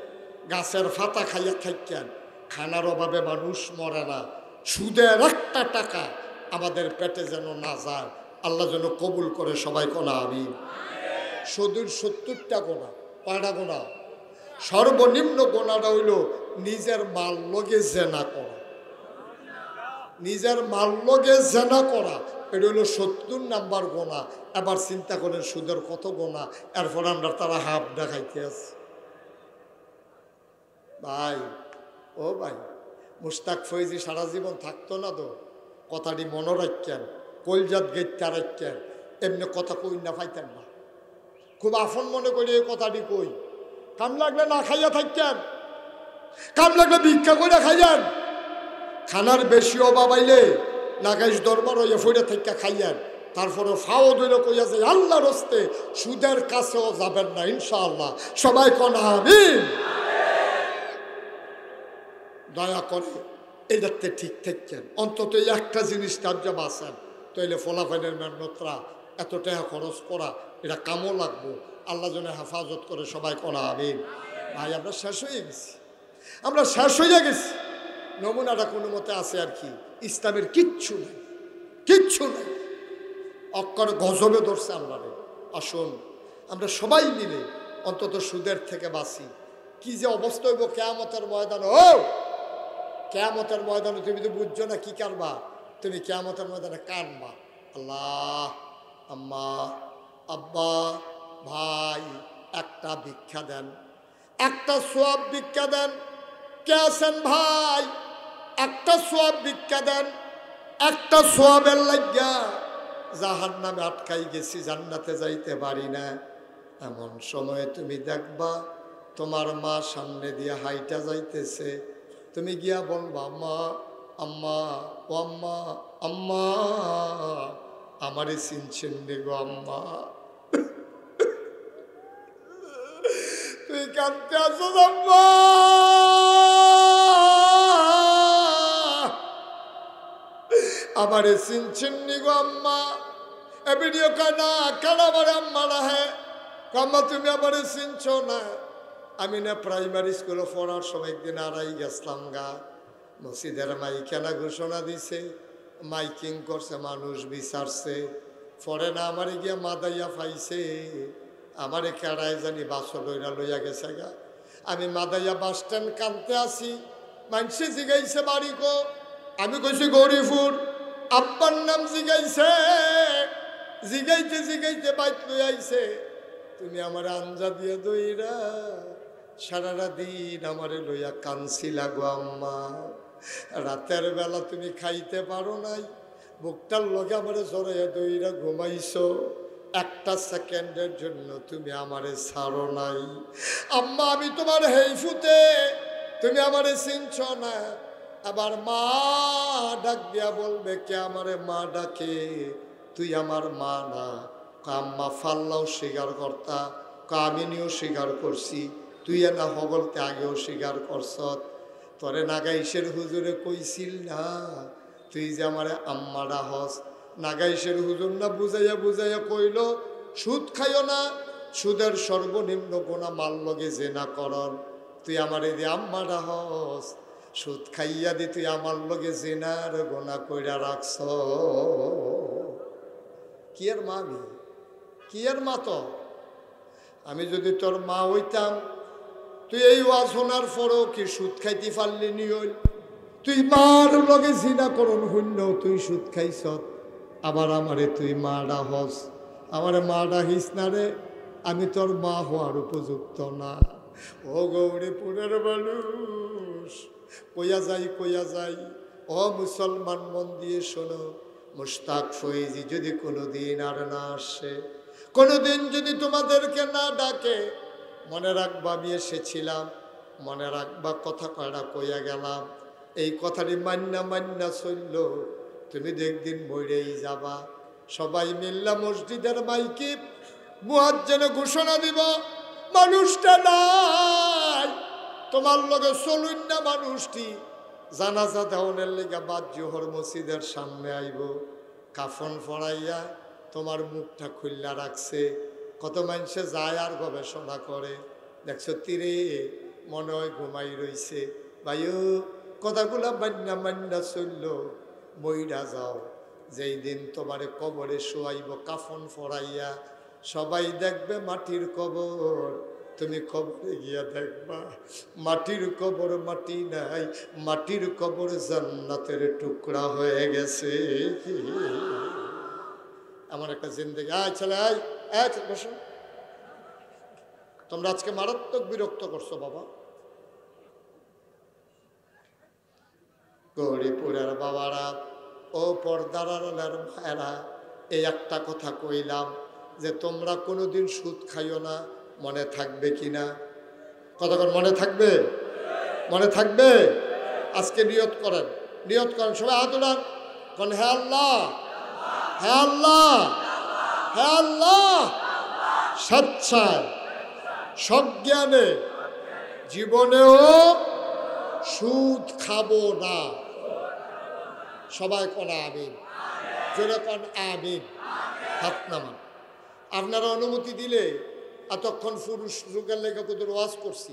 গাছের ফাতা খাইয়া থাকেন। খানার অভাবে মানুষ মরে না, সুদের একটা টাকা আমাদের পেটে যেন না যায়, আল্লাহ যেন কবুল করে। সবাই কোনা আমিন। সুদের 70টা গোনা, কয়টা গোনা? সর্বনিম্ন গোনাটা হইল নিজের মাল লগে জেনা করা, নিজের মাল লগে জেনা করা, এটা হলো 70 নাম্বার গোনা। এবার চিন্তা করেন সুদের কত গোনা, এরপর আমরা তারা হাফ দেখাইতে আছে। ভাই ও ভাই, মুশতাক ফৈজি সারা জীবন থাকতো না তো, কথাটি মনে রাখতেন, কলজাত গেইতে রাখতেন, এমনি কথা কই না পাইতেন না, খুব আফন মনে করি এই কথাটি কই। কাম লাগলে না খাইয়া থাকতেন, কাম লাগলে ভিক্ষা করে খাইয়েন, খানার বেশি অভাব আইলে নাগাইশ দরবার হইয়া ফইরা থেকে খাইয়েন, তারপরে ফাও দইল কইয়া যে আল্লাহর হস্তে সুদের কাছেও যাবেন না ইনশাআল্লাহ। সবাই কোন আমিন। দয়া করে এইটাতে ঠিক থাকেন, অন্তত একটা জিনিস কার্যে বাঁচেন। তাইলে ফলাফলের মেহনতরা এত টাকা খরচ করা এটা কামও লাগবো, আল্লাহ যেন হেফাজত করে। সবাই কোন আমিন। ভাই আমরা শেষ হয়ে গেছি, আমরা শেষ হয়ে গেছি। নমুনাটা কোনো মতে আছে আর কি, ইসলামের কিচ্ছু নেই, কিচ্ছু নেই। অক্ষর গজবে ধরছে আল্লাহরে। আসুন আমরা সবাই মিলে অন্তত সুদের থেকে বাঁচি। কি যে অবস্থা হইব কিয়ামতের ময়দানে। ও কিয়ামতের ময়দানে তুমি তো বুঝছো না কি কারবা, তুমি কিয়ামতের ময়দানে কানবা। আল্লাহ, আম্মা, আব্বা, ভাই একটা ভিক্ষা দেন, একটা সোয়াব ভিক্ষা দেন। কে আছেন ভাই? একটা সোয়াব ভিক্ষা দেন। একটা সোয়াবের লাগিয়া জাহান্নামে আটকাই গেছি, জান্নাতে যাইতে পারি না। এমন সময় তুমি দেখবা তোমার মা সামনে দিয়ে হাইটা যাইতেছে, তুমি গিয়া বলবা আম্মা, আম্মা, ও আম্মা, আম্মা আমারে চিনছেন রে গো আম্মা। তুই কাঁদতে আসো আম্মা, আমারে চিনছেন নি গো আম্মা। এ ভিডিও কানা কানা আমারে আম্মা না। হ্যাঁ আম্মা তুমি আমারে চিনছো না? আমি না প্রাইমারি স্কুলে পড়ার সময় একদিন আড়াই গেছিলাম গা, মসজিদের মাইকেনা ঘোষণা দিছে, মাইকিং করছে, মানুষ বিচারছে। পরে না আমারে গিয়া মাদাইয়া পাইছে, আমারে কেড়ায় জানি বাসর লইরা লইয়া গেছে গা। আমি মাদাইয়া বাস স্ট্যান্ড কানতে আসি, মানুষে জিগাইছে বাড়ি গো, আমি কইছি গৌরীপুর। আব্বার নাম জিগাইছে, জিগাইতে জিগাইতে বাইক লই আইছে। তুমি আমার আঞ্জা দিয়ে দইরা সারাটা দিন আমারে লইয়া কানছিলা গো আম্মা। রাতের বেলা তুমি খাইতে পারো নাই, বুকটার লগে আমারে জড়াইয়া দইরা ঘুমাইছো। একটা সেকেন্ডের জন্য তুমি আমারে ছাড়ো নাই আম্মা। আমি তোমার হেইফুতে, তুমি আমারে চিনছ না। আবার মা ডাক দিয়া বলবে কে আমারে মা ডাকে, তুই আমার মা না। আম্মা ফাল্লাও স্বীকার করতা, কামিনীও স্বীকার করছি, তুই না হগলতে আগেও স্বীকার করছ। তোরে নাগাইশের হুজুরে কইছিল না তুই যে আমারে আম্মারা হস। নাগাইশের হুজুর না বুঝাইয়া বুঝাইয়া কইল সুদ খাইও না, সুদের সর্বনিম্ন গোনা মাল লগে জেনা করন। তুই আমারে দি আম্মারা হস, সুদ খাইয়া দি তুই আমার লগে জেনার গোনা কইরা রাখছ। কি আর মা আমি, কি আর মা? তো আমি যদি তোর মা হইতাম, তুই এই ওয়াজ শোনার পরও কি সুদ খাইতে পারলি নি? হইল তুই মার লগে জিনা করন শূন্য, তুই সুদ খাইছ। আবার আমারে তুই মাডা হস, আমারে মাডা হিস না রে, আমি তোর মা হওয়ার উপযুক্ত না। ও গৌরীপুরের মানুষ, কইয়া যাই ও মুসলমান, মন দিয়ে শোনো। মুশতাক ফৈজি যদি কোনোদিন আর না আসে, কোনোদিন যদি তোমাদেরকে না ডাকে, মনে রাখবা আমি এসেছিলাম, মনে রাখবা কথা কয়টা কইয়া গেলাম। এই কথাটি মান্না চলল, তুমি দেখদিন মরেই যাবা। সবাই মিল্লা মসজিদের মাইকে মুয়াজ্জিন ঘোষণা দিব, মানুষটা নাই, তোমার লগে চলুন না মানুষটি জানাজা দেওয়ানের লেগে বাদ জোহর মসজিদের সামনে আইব। কাফন পড়াইয়া তোমার মুখটা খুল্লা রাখছে। কত মানুষে যায় আর গবেষণা করে, দেখছো তীরে মনে হয় ঘুমাই রইছে। ভাইও কথাগুলা মান্না চলল, বইরা যাও। যেই দিন তোমারে কবরে শোয়াইব কাফন পড়াইয়া, সবাই দেখবে মাটির কবর, তুমি কবরে গিয়া দেখবা মাটির কবর মাটি নাই, মাটির কবর জান্নাতের টুকরা হয়ে গেছে। আমার একটা জিন্দেগি। আয় ছেলে, আয় বসো। তোমরা আজকে মারাত্মক বিরক্ত করছো বাবা। গৌরীপুরের বাবারা, ও পর্দার আড়ালের মায়েরা, এই একটা কথা কইলাম যে তোমরা কোনোদিন সুদ খাইও না। মনে থাকবে কিনা? কতক্ষণ মনে থাকবে? মনে থাকবে? আজকে নিয়ত করেন, নিয়ত করেন সবাই হাত উঠান কোন হে আল্লাহ হে আল্লাহ হে আল্লাহ স্বেচ্ছায় সজ্ঞানে জীবনেও সুদ খাবো না সবাই কোন আমিন জোরে কোন আমিন হাত নামান আপনারা অনুমতি দিলে এতক্ষণ পুরুষ যুগের লেখা কত ওয়াজ করছি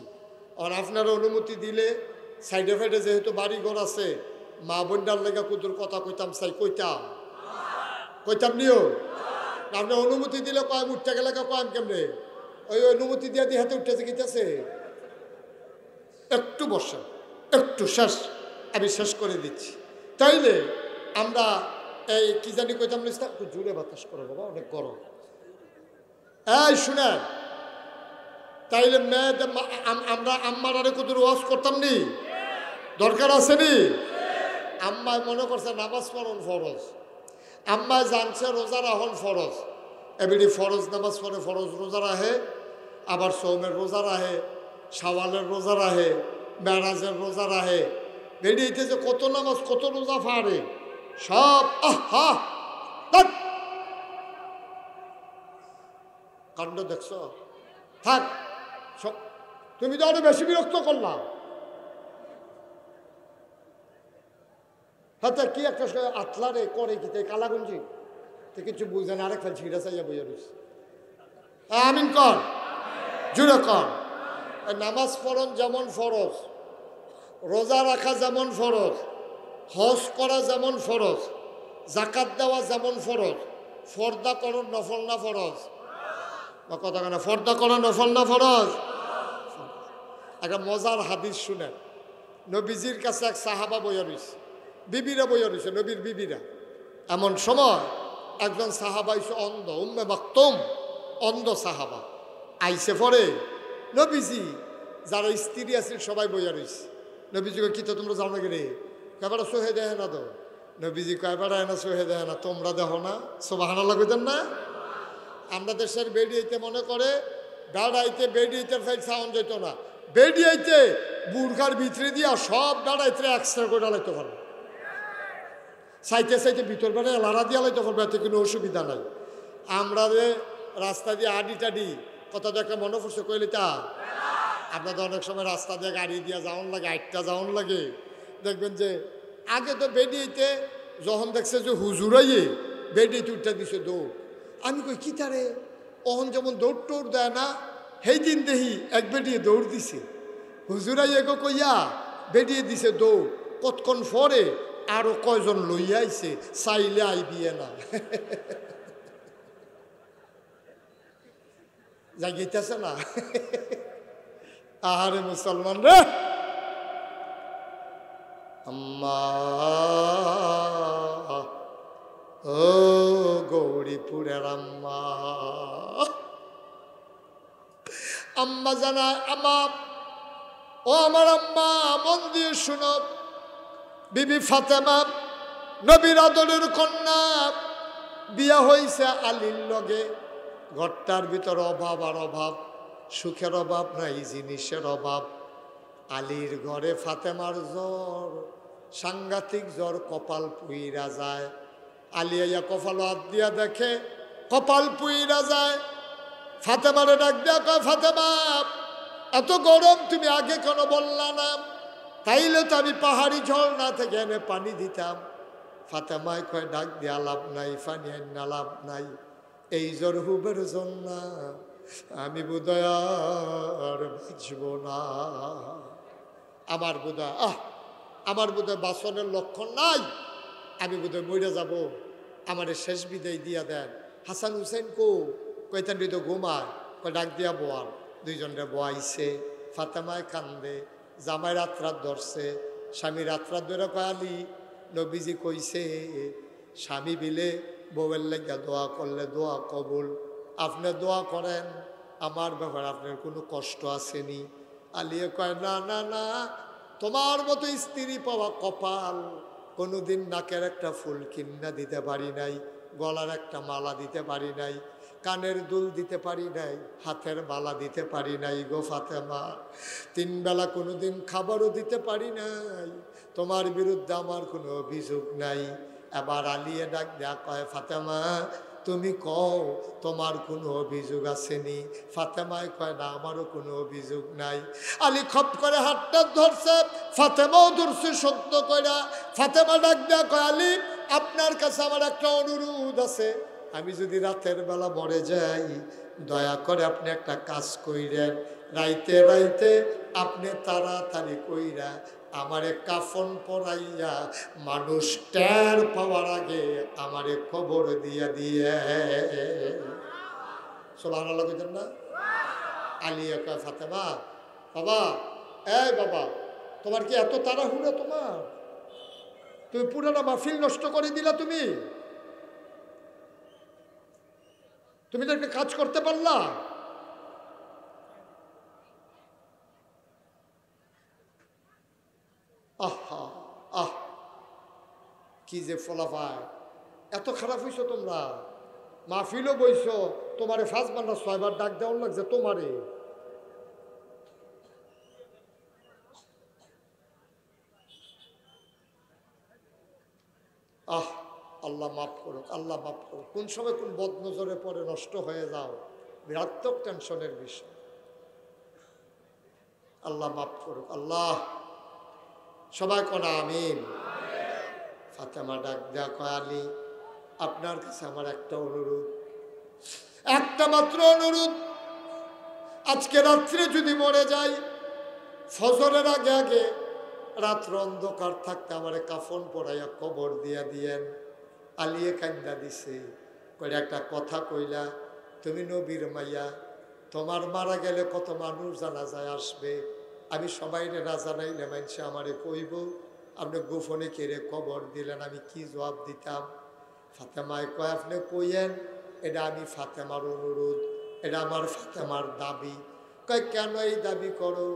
আর আপনারা অনুমতি দিলে সাইডে ফাইডে যেহেতু বাড়ি ঘর আছে মা বোনটার লেখা কুতুর কথা কইতাম চাই কইতাম নিও আপনি অনুমতি দিলে কয়েম উঠতে গেলে কয়েম কেমনে ওই অনুমতি দিয়ে দিয়ে হাতে উঠতেছে গিতেছে একটু বসেন একটু শেষ আমি শেষ করে দিচ্ছি তাইলে আমরা এই কি জানি কইতাম একটু জুড়ে বাতাস করো বাবা অনেক গরম এই শুনেন তাইলে মেয়েদের আমরা আম্মার আরে কুতুর ওয়াজ করতাম নি দরকার আছে নি আম্মায় মনে করছে নামাজ পড়ন ফরজ আম্মায় জানছে রোজা রাখন ফরজ এবিডি ফরজ নামাজ পড়ে ফরজ রোজা রাখে আবার সৌমের রোজা রাখে শাওয়ালের রোজা রাখে মেরাজের রোজা রাখে বেরিয়েছে যে কত নামাজ কত রোজা ফাড়ে সব আহা কাণ্ড দেখছ থাক তুমি তো আরো বেশি বিরক্ত করলাম হ্যাঁ কি একটা আতলারে করে কি তাই কালাগুঞ্জি তো কিছু বুঝে না আরেক ফেলছি এটা চাইয়া বইয়া রয়েছে আমিন কর জুড়ে কর নামাজ পড়ন যেমন ফরজ রোজা রাখা যেমন ফরজ হজ করা যেমন ফরজ জাকাত দেওয়া যেমন ফরজ ফর্দা করুন নফল না ফরজ বা কথা কেন ফর্দা করা নফল না ফরজ একটা মজার হাদিস শুনেন নবীজির কাছে এক সাহাবা বইয়া রয়েছে বিবিরা বইয়া রয়েছে নবীর বিবিরা এমন সময় একজন সাহাবা এসে অন্ধ উম্মে মাকতুম অন্ধ সাহাবা আইসে পরে নবীজি যারা স্ত্রী আছিল সবাই বইয়া রয়েছে নবীজিকে কি তো তোমরা যাও না গেলে কয়বার সোহে দেয় না তো নবীজি কয়বার না সোহে দেয় না তোমরা দেখো না সুবহানাল্লাহ কইতেন না আমরা দেশের বেডিয়েতে মনে করে দাঁড়াইতে বেডিয়েতে ফেল সাউন্ড যেত না বেডিয়েতে বুর্খার ভিতরে দিয়া সব দাঁড়াইতে এক্সট্রা করে ডালাইতে পারবে চাইতে চাইতে ভিতর বেড়ে লাড়া দিয়া লাইতে পারবে এতে কোনো অসুবিধা নাই আমরা যে রাস্তা দিয়ে আডি টাডি কত একটা মনে পড়ছে কইলে তা আপনাদের অনেক সময় রাস্তা দিয়ে গাড়ি দিয়া যাওয়ান লাগে আটটা যাওয়ান লাগে দেখবেন যে আগে তো বেডিয়েতে যখন দেখছে যে হুজুরাইয়ে বেডিয়েতে উঠতে দিছে দৌড় আমি কই কি তারে অহন যেমন দৌড় টোড় দেয় না সেই দিন দেখি এক বেডিয়ে দৌড় দিছে হুজুরাইয়ে গো কইয়া বেডিয়ে দিছে দৌড় কতক্ষণ পরে আরো কয়জন লইয়া আইছে চাইলে আইবিয়ে না জাগিতেছে না আহারে মুসলমান রে আম্মা ও গৌরীপুরের আম্মা আম্মা জানা আমার ও আমার আম্মা মন দিয়ে শুনো বিবি ফাতেমা নবীর আদরের কন্যা বিয়া হইছে আলীর লগে ঘরটার ভিতর অভাব আর অভাব সুখের অভাব নাই জিনিসের অভাব আলীর ঘরে ফাতেমার জ্বর সাংঘাতিক জ্বর কপাল পুইরা যায় আলী আইয়া কপাল হাত দিয়া দেখে কপাল পুইরা যায় ফাতেমারে ডাক দেয়া কয় ফাতেমা এত গরম তুমি আগে কেন বললা না তাইলে তো আমি পাহাড়ি ঝর্ণা থেকে এনে পানি দিতাম ফাতেমায় কয় ডাক দিয়া লাভ নাই পানি আইনা লাভ নাই এই জ্বর হুবের জন্য আমি বোধহয় আর বাঁচব না আমার বোধহয় আমার বোধহয় বাসনের লক্ষণ নাই আমি বোধহয় মরে যাব আমার শেষ বিদায় দিয়া দেন হাসান হুসেন কইতেন তো ঘুমায় কয় ডাক দিয়া বোয়ার দুইজনরে বোয়াইছে ফাতেমায় কান্দে জামাই রাত্রাত ধরছে স্বামী রাত্রাত ধরে পালি নবীজি কইছে স্বামী বিলে বউয়ের লেগে দোয়া করলে দোয়া কবুল আপনি দোয়া করেন আমার ব্যাপারে আপনার কোনো কষ্ট আসেনি আলিয়ে কয় না না না তোমার মতো স্ত্রী পাওয়া কপাল কোনোদিন নাকের একটা ফুল কিন্না দিতে পারি নাই গলার একটা মালা দিতে পারি নাই কানের দুল দিতে পারি নাই, হাতের বালা দিতে পারি নাই গো ফাতেমা। 3 বেলা কোনোদিন খাবারও দিতে পারি নাই। তোমার বিরুদ্ধে আমার কোনো অভিযোগ নাই। এবার আলিয়ে ডাক দেয়া কয়, ফাতেমা তুমি কও তোমার কোনো অভিযোগ আসেনি? ফাতেমায় কয়, না আমারও কোনো অভিযোগ নাই। আলী খপ করে হাতটা ধরছে, ফাতেমাও ধরছে সত্য কইরা। ফাতেমা ডাক দেয়া কয়, আলী আপনার কাছে আমার একটা অনুরোধ আছে। আমি যদি রাতের বেলা মরে যাই, দয়া করে আপনি একটা কাজ কইরেন। রাইতে রাইতে আপনি তাড়াতাড়ি কইরা আমারে কাফন পরাইয়া মানুষ টের পাওয়ার আগে আমারে খবর দিয়া দিয়ে। সুবহানাল্লাহ কইতেন না? আলী কয়, ফাতেমা বাবা, এই বাবা তোমার কি এত তাড়াহুড়া? তুমি পুরানা মাহফিল নষ্ট করে দিলা। তুমি তো একটা কাজ করতে পারলা। আহা আহ কি যে ফলাফল! এত খারাপ হইছো তোমরা। মাহফিলও বইছো, তোমারে 5 বার না 6 বার ডাক দেওয়ার লাগছে তোমারে। আহ আল্লাহ মাফ করুক, আল্লাহ মাফ করুক। কোন সময় কোন বদনজরে পরে নষ্ট হয়ে যাও, বিরাত্মক টেনশনের বিষয়। আল্লাহ মাফ করুক। আল্লাহ সবাই কোনা আমিন। ফাতেমা ডাক দেয়া কয়, আলী আপনার কাছে আমার একটা অনুরোধ, একটা মাত্র অনুরোধ। আজকে রাত্রে যদি মরে যাই, ফজরের আগে আগে, রাত্র অন্ধকার থাকতে আমারে কাফন পরাইয়া কবর দিয়া দিয়েন। আলিয়ে কান্দা দিছে, কইরা একটা কথা কইলা, তুমি নবীর মাইয়া, তোমার মারা গেলে কত মানুষ জানাজায় আসবে। আমি সবাইরে না জানাইলে মানুষে আমারে কইব আপনি গোপনে কেড়ে কবর দিলেন, আমি কি জবাব দিতাম? ফাতেমায় কয়, আপনি কইয়েন, এটা আমি ফাতেমার অনুরোধ, এটা আমার ফাতেমার দাবি। কয়, কেন এই দাবি করো?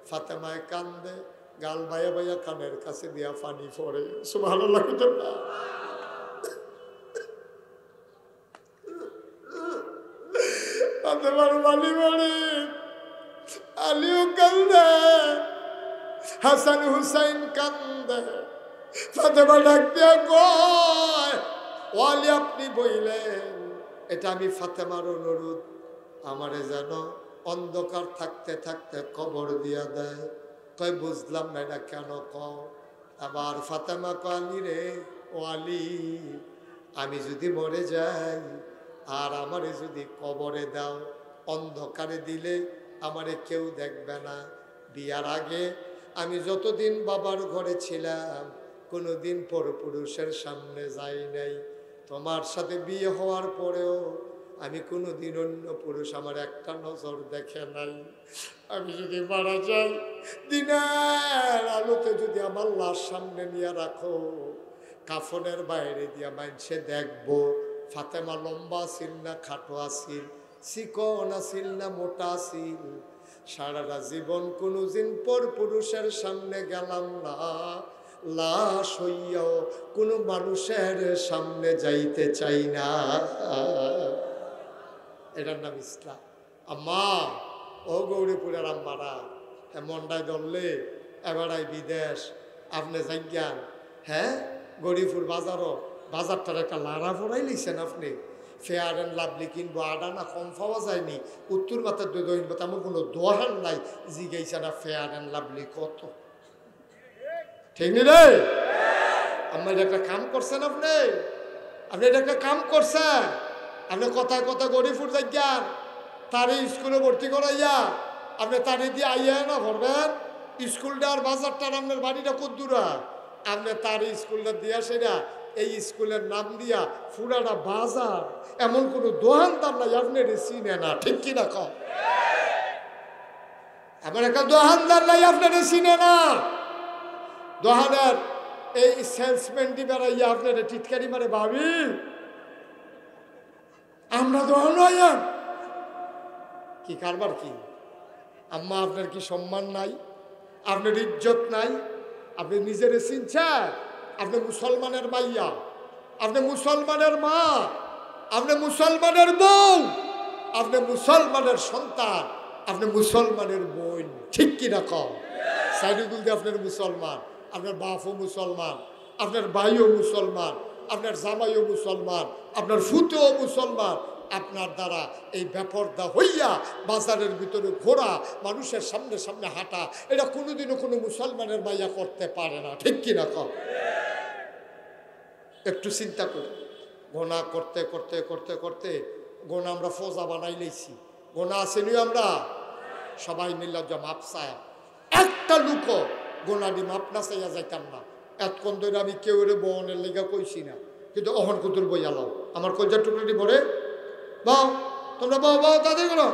ফাতেমায় কান্দে, গাল বাইয়া বাইয়া কানের কাছে দিয়া পানি পড়ে। সুবহানাল্লাহ কইতেন না? ফাতেমার বালি বাড়ি, আলীও কান্দে, হাসান হুসাইন কান্দে। ফাতেমা ডাক দিয়া কয়, ও আলী আপনি বইলেন, এটা আমি ফাতেমার অনুরোধ, আমারে যেন অন্ধকার থাকতে থাকতে কবর দিয়া দেয়। কয়, বুঝলাম না এটা কেন কও? আবার ফাতেমা কয়, আলী রে, ও আলী আমি যদি মরে যাই আর আমারে যদি কবরে দাও, অন্ধকারে দিলে আমারে কেউ দেখবে না। বিয়ার আগে আমি যতদিন বাবার ঘরে ছিলাম কোনোদিন পরপুরুষের সামনে যাই নাই। তোমার সাথে বিয়ে হওয়ার পরেও আমি কোনোদিন অন্য পুরুষ আমার একটা নজর দেখে নাই। আমি যদি মারা যাই, দিনের আলোতে যদি আমার লাশ সামনে নিয়ে রাখো, কাফনের বাইরে দিয়া মানুষে দেখবো ফাতেমা লম্বা ছিল না খাটো আসিল, চিকন আসিল না মোটা আসিল। সারাটা জীবন কোনোদিন পর পুরুষের সামনে গেলাম না, লাশ হইয়াও কোনো মানুষের সামনে যাইতে চাই না। এটার নাম ইসলাম। আম্মা, ও গৌরীপুরের আম্মারা, মন্ডায় ধরলে এবারাই বিদেশ আপনি যাইয়ান। হ্যাঁ, গৌরীপুর বাজারটার একটা লাড়া ফোড়াই লিছেন আপনি। ফেয়ার অ্যান্ড লাভলি কিনবো, আডানা কম পাওয়া যায়নি। উত্তর মাথার দইন তেমন কোনো দোহান নাই, জিগাইছে না ফেয়ার অ্যান্ড লাভলি কত। ঠিক নি রে? আমার এটা একটা কাম করছেন আপনি এটা একটা কাম করছেন। আপনি কথায় কথা গরিবপুর যাইয়ান, তারই স্কুলে ভর্তি করাইয়া আপনি তারই দিয়ে আইয়া না ভরবেন। স্কুলটা আর বাজারটার আপনার বাড়িটা কত দূরা, আপনি তারই স্কুলটা দিয়া সেটা এই স্কুলের নাম দিয়া ফুরাটা বাজার, এমন কোনো দোকানদার নাই আপনি চিনে না। ঠিক কিনা কম? এমন একটা দোকানদার নাই আপনার চিনে না। দোকানের এই সেলসম্যানটি বেড়াইয়া আপনার টিটকারি মারে, ভাবি আমরা দোকান কি কারবার কি? আম্মা আপনার কি সম্মান নাই? আপনার ইজ্জত নাই? আপনি নিজের চিনছেন? আপনি মুসলমানের মাইয়া, আপনি মুসলমানের মা, আপনি মুসলমানের বউ, আপনি মুসলমানের সন্তান, আপনি মুসলমানের বোন, ঠিক কিনা কম? সাইডুল দিয়ে আপনার মুসলমান, আপনার বাপও মুসলমান, আপনার ভাইও মুসলমান, আপনার জামাইও মুসলমান, আপনার ফুতেও মুসলমান। আপনার দ্বারা এই বেপরদা হইয়া বাজারের ভিতরে ঘোরা, মানুষের সামনে সামনে হাঁটা, এটা কোনোদিনও কোনো মুসলমানের মাইয়া করতে পারে না, ঠিক কিনা কম? একটু চিন্তা করি, গোনা করতে করতে করতে করতে গোনা আমরা ফোজা বানাই লেছি। গোনা আসেনি আমরা সবাই নির্লজ্জ মাপ চায়, একটা লুক গোনাডি মাপ না চাইয়া যাইতাম না। এতক্ষণ ধরে আমি কেউ রে বহনের লেগা কইছি না, কিন্তু অহন কুতুর বইয়া লাও আমার কলজার টুকরাটি ভরে বাও, তোমরা বাও বাও তাদের করো।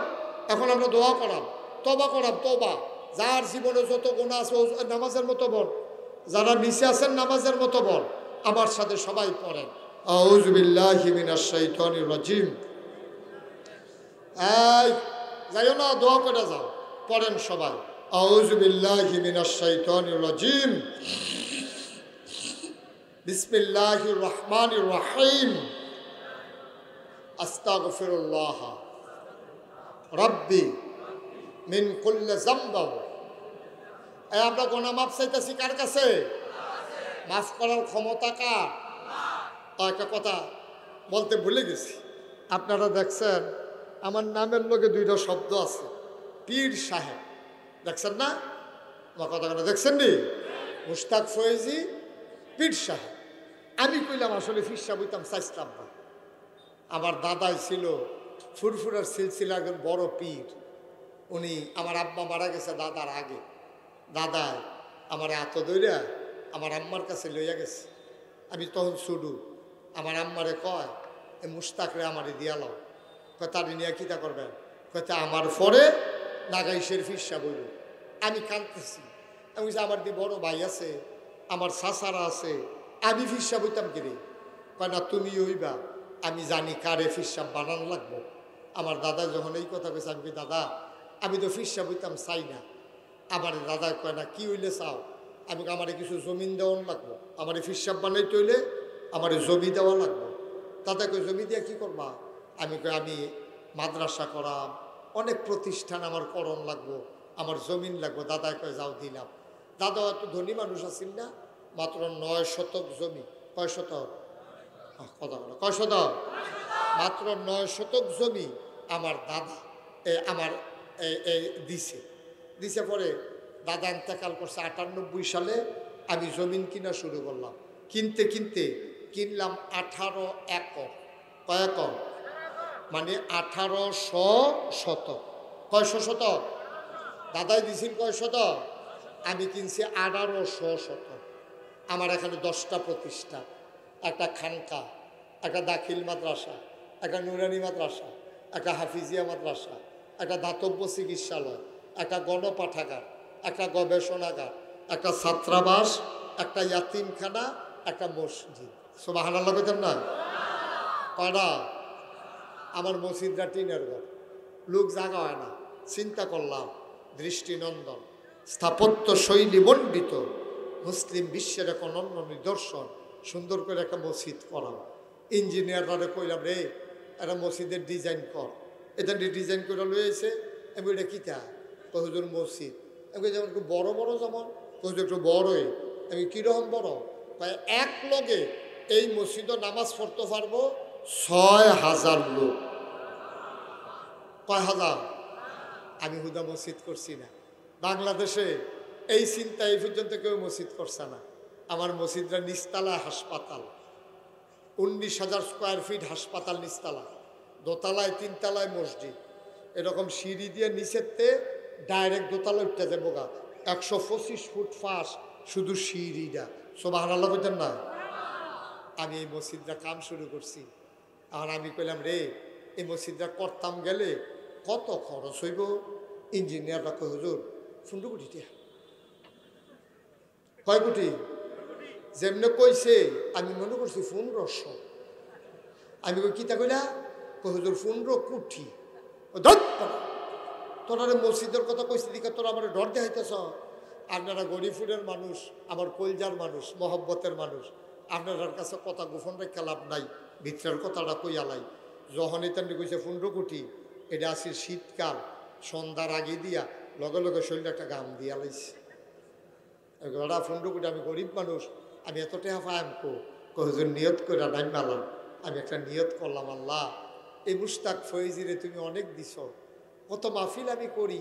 এখন আমরা দোয়া করাম, তবা করাম, তবা। যার জীবনে যত গোনা আছে নামাজের মতো বল, যারা নিচে আছেন নামাজের মতো বল, আমার সাথে সবাই পড়েন আউযু বিল্লাহি মিনাশ শাইতানির রাজিম। এই যাইও না, দোয়া করে যাও, পড়েন সবাই আউযু বিল্লাহি মিনাশ শাইতানির রাজিম। বিসমিল্লাহির রহমানির রহিম। আস্তাগফিরুল্লাহ রাব্বি মিন কুল্লি যামব। এই আমরা গোনা মাফ চাইতেছি কার কাছে? মাফ করার ক্ষমতা কার? একটা কথা বলতে ভুলে গেছি, আপনারা দেখছেন আমার নামের লগে দুইটা শব্দ আছে, পীর সাহেব। দেখছেন না আমার কথাটা? দেখছেন নি? মুশতাক ফয়েজি, পীর সাহেব। আমি কইলাম আসলে পীর সাহেব হইতাম চাইছিলাম না। আমার দাদাই ছিল ফুরফুরার সিলসিলা একজন বড় পীর। উনি, আমার আব্বা মারা গেছে দাদার আগে, দাদাই আমার এত দইরা আমার আম্মার কাছে লইয়া গেছে। আমি তখন শুধু আমার আম্মারে কয়, এ মুশতাকরে আমারে দিয়ালাও। কয় তারি নিয়ে কিতা করবেন? কয়টা আমার পরে নাগাইশের ফিরসা বইল। আমি কাঁদতেছি, আমি আমার দি বড় ভাই আছে, আমার চাচারা আছে, আমি ফিরসা বইতাম কিরে? কয় না তুমি হইবা, আমি জানি কারে ফিরসা বানানো লাগবো। আমার দাদা যখন এই কথা কইছে, আমি দাদা আমি তো ফিরসা বইতাম চাই না। আমার দাদা কয় না কি হইলে চাও? আমি আমারে কিছু জমিন দেওয়ান লাগবো, আমার ফিরসাব বানাইতে হইলে আমার জমি দেওয়া লাগবো। দাদা কই জমি দিয়ে কি করবা? আমি কই আমি মাদ্রাসা করাম, অনেক প্রতিষ্ঠান আমার করণ লাগবো, আমার জমিন লাগবো। দাদা কয় যাও দিলাম। দাদা এত ধনী মানুষ আছেন না, মাত্র 9 শতক জমি। কয় শতক? কথা বলো, কয় শতক? মাত্র 9 শতক জমি আমার দাদা আমার দিছে। দিছে পরে দাদা ইন্তেকাল করছে 98 সালে। আমি জমিন কিনা শুরু করলাম, কিনতে কিনতে কিনলাম 18 একর। কয় একর? মানে 1800 শতক। কয়শো শতক? দাদাই দিছিল কয় শতক? আমি কিনছি 1800 শতক। আমার এখানে 10টা প্রতিষ্ঠান, একটা খানকা, একটা দাখিল মাদ্রাসা, একটা নুরানি মাদ্রাসা, একটা হাফিজিয়া মাদ্রাসা, একটা দাতব্য চিকিৎসালয়, একটা গণপাঠাগার, একটা গবেষণাগার, একটা ছাত্রাবাস, একটা ইয়াতিমখানা, একটা মসজিদ। সুবহানাল্লাহ কইতেন না? কয়টা? আমার মসজিদরা টিনের ঘর, লোক জাগা হয় না। চিন্তা করলাম দৃষ্টিনন্দন, স্থাপত্য শৈলী মণ্ডিত, মুসলিম বিশ্বের এক অনন্য নিদর্শন, সুন্দর করে একটা মসজিদ করাম। ইঞ্জিনিয়াররা কইলাম রে একটা মসজিদের ডিজাইন কর। এটা ডিজাইন করে লয়েছে। আমি এটা কিতা? হুজুর মসজিদ। আমি যেমন একটু বড় বড়, যেমন হুজুর একটু বড়ই। আমি কীরকম বড়? এক লগে এই মসজিদও নামাজ পড়তে পারবো 6000 লোক। কয় হাজার? আমি হুদা মসজিদ করছি না। বাংলাদেশে এই চিন্তা এই পর্যন্ত কেউ মসজিদ করছে না। আমার মসজিদরা নিচতলা হাসপাতাল, 19,000 স্কোয়ার ফিট হাসপাতাল নিচতলা, দোতলায় 3 তলায় মসজিদ। এরকম সিঁড়ি দিয়ে নিচেতে ডাইরেক্ট দোতলা উঠতে যাবো গা, 125 ফুট ফাঁস শুধু সিঁড়িটা। সুবহানাল্লাহ কইতেন না? আমি এই মসজিদটা কাম শুরু করছি। আর আমি কইলাম রে এই মসজিদটা করতাম গেলে কত খরচ হইব? ইঞ্জিনিয়াররা কই হুজুর 15 কোটি টাকা। কয় কোটি? যেমনে কইছে আমি মনে করছি 1500। আমি কই কিতা কইলা? কই হুজুর 15 কোটি। তোরা মসজিদের কথা কইছি দিকে তোরা আমার ডর দেখাইতেছ। আপনারা গরিবপুরের মানুষ, আমার কলজার মানুষ, মহব্বতের মানুষ, আপনার কাছে কথা গোপন রেখে লাভ নাই, ভিতরের কথাটা কইয়ালাই। যখন এটা কইছে 15 কোটি, এটা আছে শীতকাল, সন্ধ্যার আগে দিয়া লগে লগে শরীরে একটা গাম দিয়া লাইছে। ওরা 15 কোটি, আমি গরিব মানুষ, আমি এত টাকা পাইম হুজুর নিয়ত করে নাই মালাম। আমি একটা নিয়ত করলাম, আল্লাহ এই মুশতাক ফয়েজিরে তুমি অনেক দিছ, কত মাহফিল আমি করি,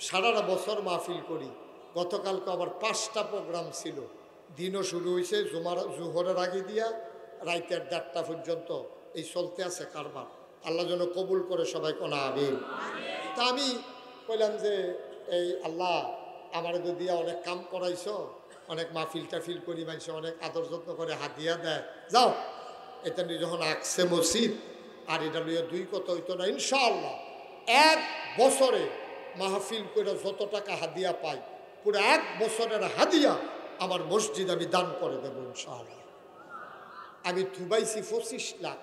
সারাটা বছর মাহফিল করি। গতকালকে আবার 5টা প্রোগ্রাম ছিল, দিনও শুরু হয়েছে জোহরের আগে দিয়া রাইতের 1:30টা পর্যন্ত এই চলতে আছে কারবার। আল্লাহ যেন কবুল করে সবাই কোনা আমিন। তা আমি কইলাম যে এই আল্লাহ আমার দিয়া অনেক কাম করাইছ, অনেক মাহফিল টাফিল করি, মানুষ অনেক আদর যত্ন করে হাতিয়া দেয়, যাও এটা নিয়ে যখন আঁকছে মসজিদ আর এটা নিয়ে 2 কত হইতো না, ইনশাআল্লাহ 1 বছরে মাহফিল করে যত টাকা হাদিয়া পাই পুরো 1 বছরের হাদিয়া আমার মসজিদ আমি দান করে দেবো ইনশাআল্লাহ। আমি থুবাইছি 25 লাখ।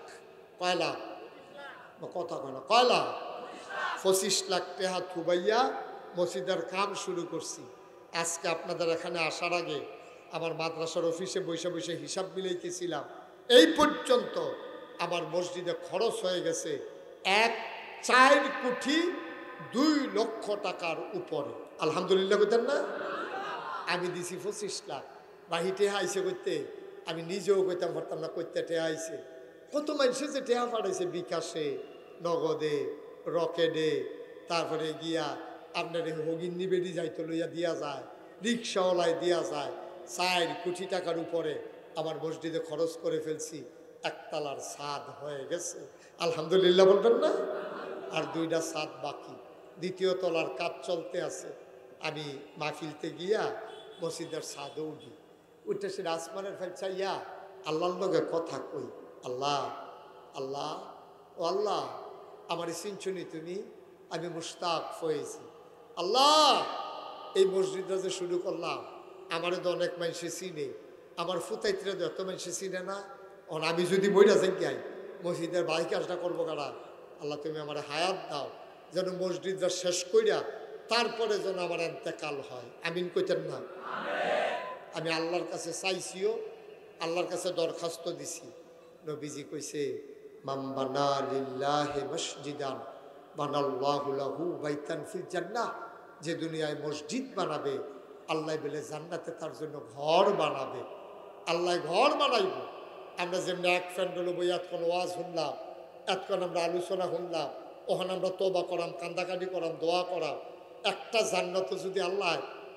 কয় লাখ? কথা কয় না, কয় লাখ? 25 লাখ টাকা থুবাইয়া মসজিদের কাম শুরু করছি। আজকে আপনাদের এখানে আসার আগে আমার মাদ্রাসার অফিসে বসে বসে হিসাব মিলাইতেছিলাম, এই পর্যন্ত আমার মসজিদে খরচ হয়ে গেছে 4 কোটি 2 লক্ষ টাকার উপরে। আলহামদুলিল্লাহ কইতেন না? আমি দিছি 25 লাখ। বাহিতে আইসে করতে আমি নিজেও কইতাম পারতাম না, করতে টেয়া আইসে। কত মানুষে যে টেয়া পাঠাইছে, বিকাশে, নগদে, রকেটে, তারপরে গিয়া আপনার হগিন নিবেদি যাইতো লইয়া দিয়া যায়, রিক্সাওয়ালায় দিয়া যায়। 4 কোটি টাকার উপরে আমার মসজিদে খরচ করে ফেলছি। 1 তলার ছাদ হয়ে গেছে, আলহামদুলিল্লাহ বলবেন না? আর 2টা ছাদ বাকি, 2য় তলার কাজ চলতে আছে। আমি মাহফিলতে গিয়া মসজিদের ছাদও উঠি, উঠে সে আসমানের ফেল চাইয়া আল্লাহর লগে কথা কই, আল্লাহ আল্লাহ ও আল্লাহ আমার চিনছুনি তুমি, আমি মুশতাক হয়েছি। আল্লাহ এই মসজিদটা যে শুরু করলাম, আমারও তো অনেক মানুষে চিনে, আমার ফুতাইতরা তো এত মানুষে চিনে না। আমি যদি বইটা যাই মসজিদের বাড়ি কাজটা করবো কারা, আল্লাহ তুমি আমার হায়াত দাও, যেন মসজিদটা শেষ কইরা তারপরে যেন আমার এন্তেকাল হয়। আমিন কইতেন না? আমি আল্লাহর কাছে চাইছিও, আল্লাহর কাছে দরখাস্ত দিছি। নবীজি কইছে, মাম্বানা লিল্লাহি মসজিদান বানাল্লাহু লাহু বাইতান ফিল জান্নাহ, যে দুনিয়ায় মসজিদ বানাবে আল্লাহ বলে জান্নাতে তার জন্য ঘর বানাবে। আল্লাহ ঘর বানাইব। আমরা যেমনি এক ফ্যান্ডল বই এতক্ষণ ওয়াজ শুনলাম, এতক্ষণ আমরা আলোচনা শুনলাম, ওখানে আমরা তোবা করাম, কান্দাকাটি করাম, দোয়া করাম। একটা জান্নাত যদি আল্লাহ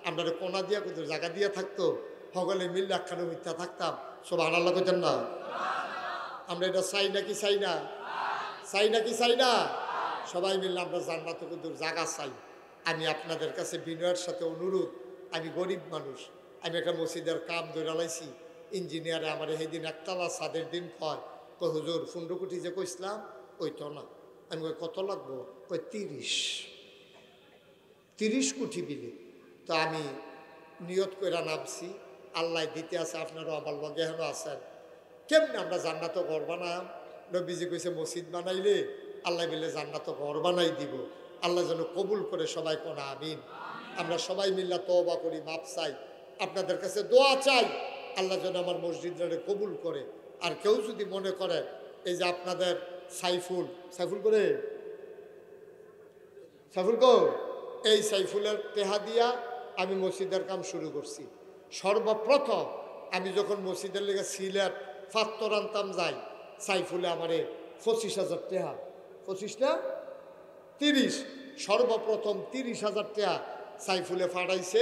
আমরা কোনা দিয়া কোথাও জায়গা দিয়া থাকতো, সকলে মিল একখানে মিথ্যা থাকতাম, সব আনাল্লা করতেন না। আমরা এটা চাই নাকি চাই না? চাই নাকি চাই না? সবাই মিললে আমরা জান্নাত কিন্তু জায়গা চাই। আমি আপনাদের কাছে বিনয়ের সাথে অনুরোধ, আমি গরিব মানুষ, আমি একটা মসজিদের কাম ধরে লাইছি। ইঞ্জিনিয়ারে আমার সেদিন 1 তলা ছাদের দিন কয়, হুজুর 15 কোটি যে কইসলাম ওই তো না। আমি কই কত লাগবো? কই 30 কোটি বিলে। তো আমি নিয়ত করে নামছি, আল্লাহ দিতে আছে, আপনারও আমার লগে হেন আছেন। কেমনি আমরা জান্নাত ঘর বানাম? নবীজি কইছে মসজিদ বানাইলে আল্লাহ বলে জান্নাত ঘর বানাই দিব। আল্লাহ যেন কবুল করে সবাই কোনা আমিন। আমরা সবাই মিল্লা তওবা করি, মাপ চাই, আপনাদের কাছে দোয়া চাই, আল্লাহ যেন আমার মসজিদটারে কবুল করে। আর কেউ যদি মনে করে এই যে আপনাদের সাইফুল করে সাইফুল কো, এই সাইফুলের টেহা দিয়া আমি মসজিদের কাম শুরু করছি। সর্বপ্রথম আমি যখন মসজিদের লেগে সিলেট ফাত্তর আনতাম যাই, সাইফুলে আমারে 25,000 টেহা, 25 না 30, সর্বপ্রথম 30,000 টেহা সাইফুলে ফাটাইছে।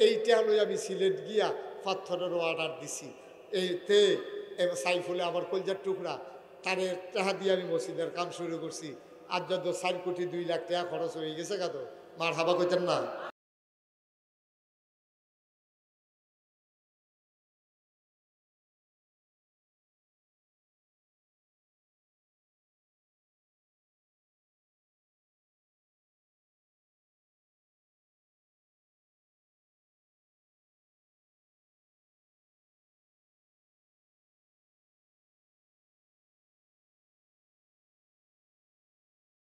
এই টেহা লই আমি সিলেট গিয়া পাথরেরও অর্ডার দিছি। এইতে সাইফুলে আমার কলজার টুকরা, তারে টেহা দিয়ে আমি মসজিদের কাম শুরু করছি। আর যত 4 কোটি 2 লাখ টাকা খরচ হয়ে গেছে, কাতো মার হাবা কইতেন না।